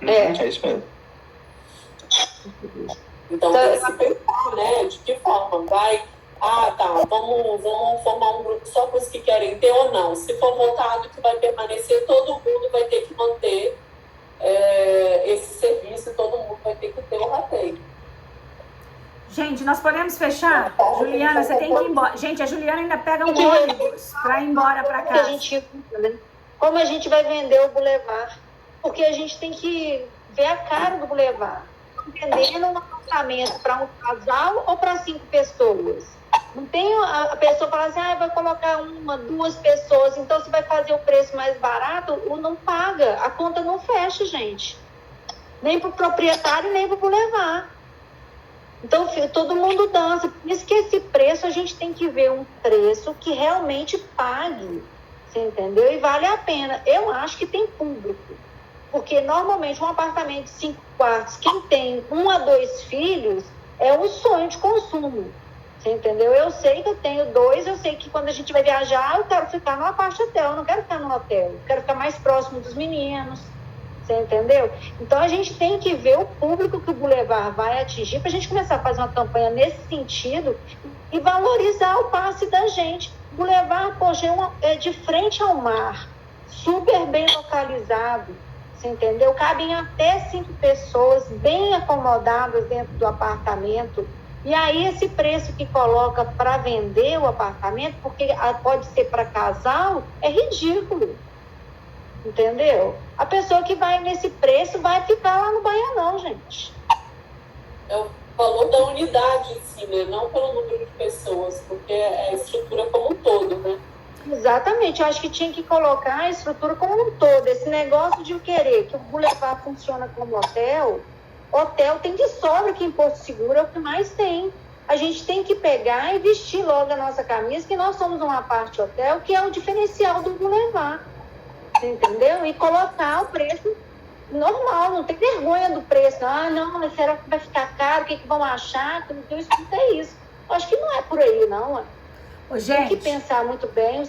É isso mesmo. Então, tem que se pensar, né? De que forma vai... vamos formar um grupo só para os que querem ter ou não. Se for votado que vai permanecer, todo mundo vai ter que manter esse serviço, todo mundo vai ter que ter o rateio. Gente, nós podemos fechar? Juliana, você tem que ir embora. Gente, a Juliana ainda pega um ônibus para ir embora para casa. Como a gente vai vender o Boulevard? Porque a gente tem que ver a cara do Boulevard. Vendendo um apartamento para um casal ou para 5 pessoas? Não tem a pessoa falar assim, vai colocar 1, 2 pessoas, então você vai fazer o preço mais barato, ou não paga. A conta não fecha, gente. Nem para o proprietário, nem para o Boulevard. Então, todo mundo dança. Por isso que esse preço, a gente tem que ver um preço que realmente pague. Você entendeu? E vale a pena. Eu acho que tem público. Porque, normalmente, um apartamento de 5 quartos, quem tem 1 a 2 filhos, é um sonho de consumo. Você entendeu? Eu sei que eu tenho 2, eu sei que quando a gente vai viajar, eu quero ficar numa parte hotel, eu não quero ficar no hotel. Eu quero ficar mais próximo dos meninos. Você entendeu? Então, a gente tem que ver o público que o Boulevard vai atingir para a gente começar a fazer uma campanha nesse sentido e valorizar o passe da gente. O Boulevard, poxa, é de frente ao mar, super bem localizado. Você entendeu? Cabem até 5 pessoas bem acomodadas dentro do apartamento. E aí esse preço que coloca para vender o apartamento, porque pode ser para casal, é ridículo. Entendeu? A pessoa que vai nesse preço vai ficar lá no Baianão, gente. É o valor da unidade em si, né? Não pelo número de pessoas, porque é a estrutura como um todo, né? Exatamente, eu acho que tinha que colocar a estrutura como um todo. Esse negócio de querer que o Boulevard funciona como hotel tem de sobra que em Porto Seguro é o que mais tem. A gente tem que pegar e vestir logo a nossa camisa, que nós somos uma parte hotel, que é o diferencial do Boulevard. Entendeu? E colocar o preço normal, não tem vergonha do preço. Não, será que vai ficar caro? O que vão achar? Eu escutei isso. Eu acho que não é por aí, não. Tem que pensar muito bem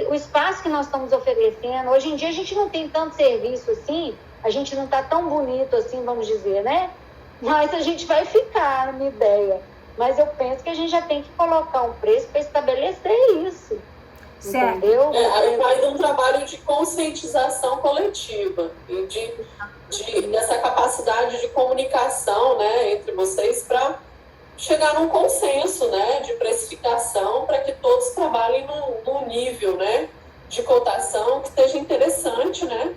o espaço que nós estamos oferecendo. Hoje em dia a gente não tem tanto serviço assim, a gente não está tão bonito assim, vamos dizer, né? Mas a gente vai ficar, na minha ideia. Mas eu penso que a gente já tem que colocar um preço para estabelecer isso. Certo. Entendeu? Aí faz um trabalho de conscientização coletiva e dessa capacidade de comunicação, né, entre vocês para chegar num consenso, né, de precificação para que todos trabalhem num nível, né, de cotação que esteja interessante, né,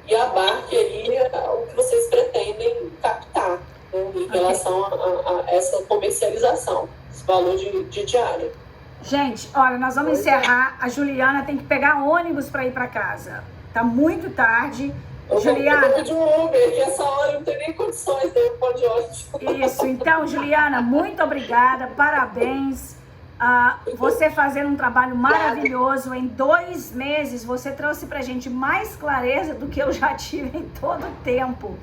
e abarque ali o que vocês pretendem captar, né, em relação a essa comercialização, esse valor de diária. Gente, olha, nós vamos encerrar. A Juliana tem que pegar ônibus para ir para casa. Tá muito tarde. Juliana. Eu vou de um Uber, que essa hora não tem nem condições de eu pôr de ônibus. Isso, então, Juliana, muito obrigada, parabéns. Você fazendo um trabalho maravilhoso. Em 2 meses, você trouxe pra gente mais clareza do que eu já tive em todo o tempo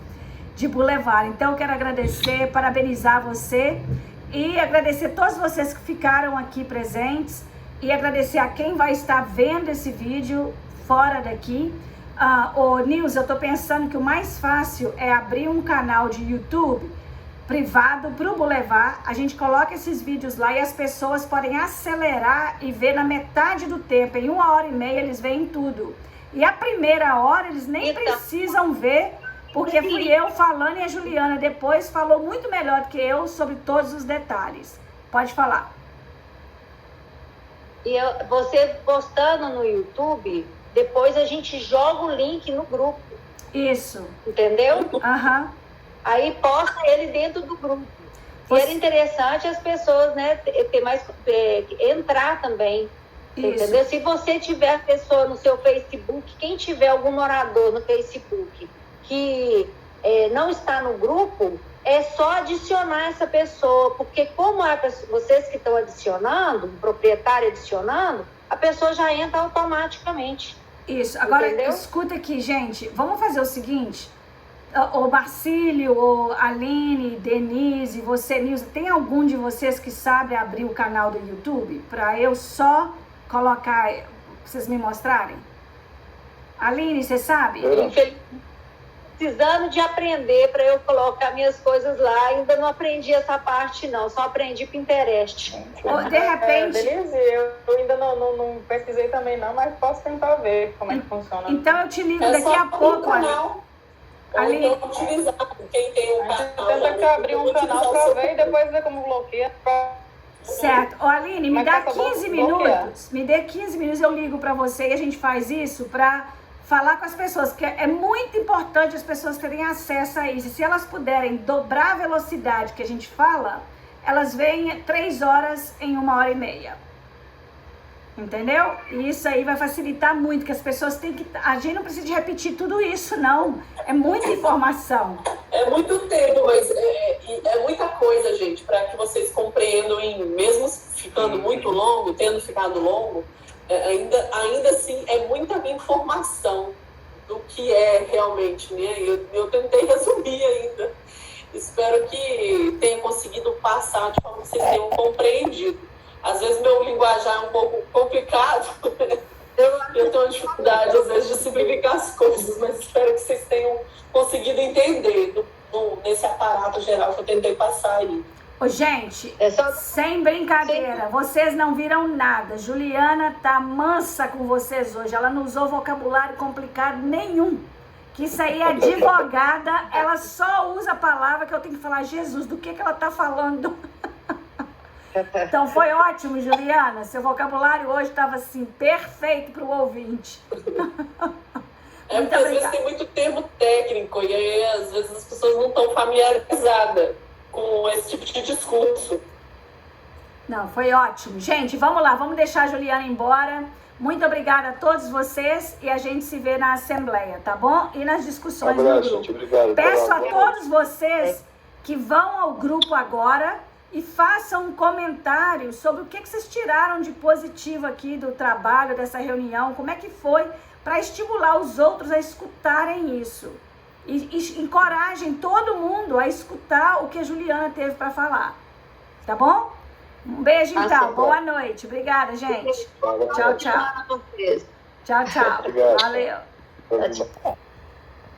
de Boulevard. Então, eu quero agradecer, parabenizar você. E agradecer a todos vocês que ficaram aqui presentes. E agradecer a quem vai estar vendo esse vídeo fora daqui. Nilson, eu tô pensando que o mais fácil é abrir um canal de YouTube privado pro Boulevard. A gente coloca esses vídeos lá e as pessoas podem acelerar e ver na metade do tempo. Em 1h30 eles veem tudo. E a primeira hora eles nem precisam ver, porque fui eu falando e a Juliana depois falou muito melhor do que eu sobre todos os detalhes. Pode falar. E você postando no YouTube, depois a gente joga o link no grupo. Isso. Entendeu? Aham. Aí posta ele dentro do grupo. E era interessante as pessoas, né, ter mais, entrar também. Isso. Entendeu? Se você tiver a pessoa no seu Facebook, quem tiver algum morador no Facebook que não está no grupo, é só adicionar essa pessoa, porque como vocês que estão adicionando, o proprietário adicionando, a pessoa já entra automaticamente. Isso. Agora, entendeu? Escuta aqui, gente, vamos fazer o seguinte, o Marcílio, o Aline, Denise, você, Nilson, tem algum de vocês que sabe abrir o canal do YouTube? Para eu só colocar, pra vocês me mostrarem? Aline, você sabe? precisando de aprender para eu colocar minhas coisas lá. Ainda não aprendi essa parte, não. Só aprendi Pinterest. Ou, de repente... Delícia, eu ainda não pesquisei também não, mas posso tentar ver como é que funciona. Então eu te ligo É daqui só a pouco, um Aline. canal, ou Aline. então utilizar. Quem tem um A gente canal, tenta que abrir um utilizar canal o para seu ver e depois ver como bloqueia. Certo. Ô, Aline, me Mas dá tá bom, 15 bloquear. minutos. Me dê 15 minutos, eu ligo pra você e a gente faz isso pra falar com as pessoas, porque é muito importante as pessoas terem acesso a isso. E se elas puderem dobrar a velocidade que a gente fala, elas veem 3 horas em 1h30. Entendeu? E isso aí vai facilitar muito, que as pessoas têm que... A gente não precisa de repetir tudo isso, não. É muita informação. É muito tempo, mas é muita coisa, gente, para que vocês compreendam, mesmo ficando muito longo, tendo ficado longo, ainda assim é muita informação do que é realmente, né? Eu tentei resumir ainda. Espero que tenha conseguido passar de forma que vocês tenham compreendido. Às vezes meu linguajar é um pouco complicado, eu tenho uma dificuldade às vezes de simplificar as coisas, mas espero que vocês tenham conseguido entender nesse aparato geral que eu tentei passar aí. Ô, gente, É só... sem brincadeira, vocês não viram nada. Juliana tá mansa com vocês hoje, ela não usou vocabulário complicado nenhum. Que isso aí é advogada, ela só usa a palavra que eu tenho que falar, Jesus, do que ela tá falando? Então foi ótimo, Juliana. Seu vocabulário hoje estava assim, perfeito para o ouvinte. Porque às vezes tem muito termo técnico e aí às vezes as pessoas não estão familiarizadas com esse tipo de discurso. Não, foi ótimo. Gente, vamos lá, vamos deixar a Juliana embora. Muito obrigada a todos vocês e a gente se vê na Assembleia, tá bom? E nas discussões do grupo. Gente, obrigado. Peço a todos vocês que vão ao grupo agora e façam um comentário sobre o que vocês tiraram de positivo aqui do trabalho, dessa reunião, como é que foi, para estimular os outros a escutarem isso. E encorajem todo mundo a escutar o que a Juliana teve para falar. Tá bom? Um beijo então, boa noite. Obrigada, gente. Tchau, tchau. Tchau, tchau. Obrigado. Valeu. Tchau.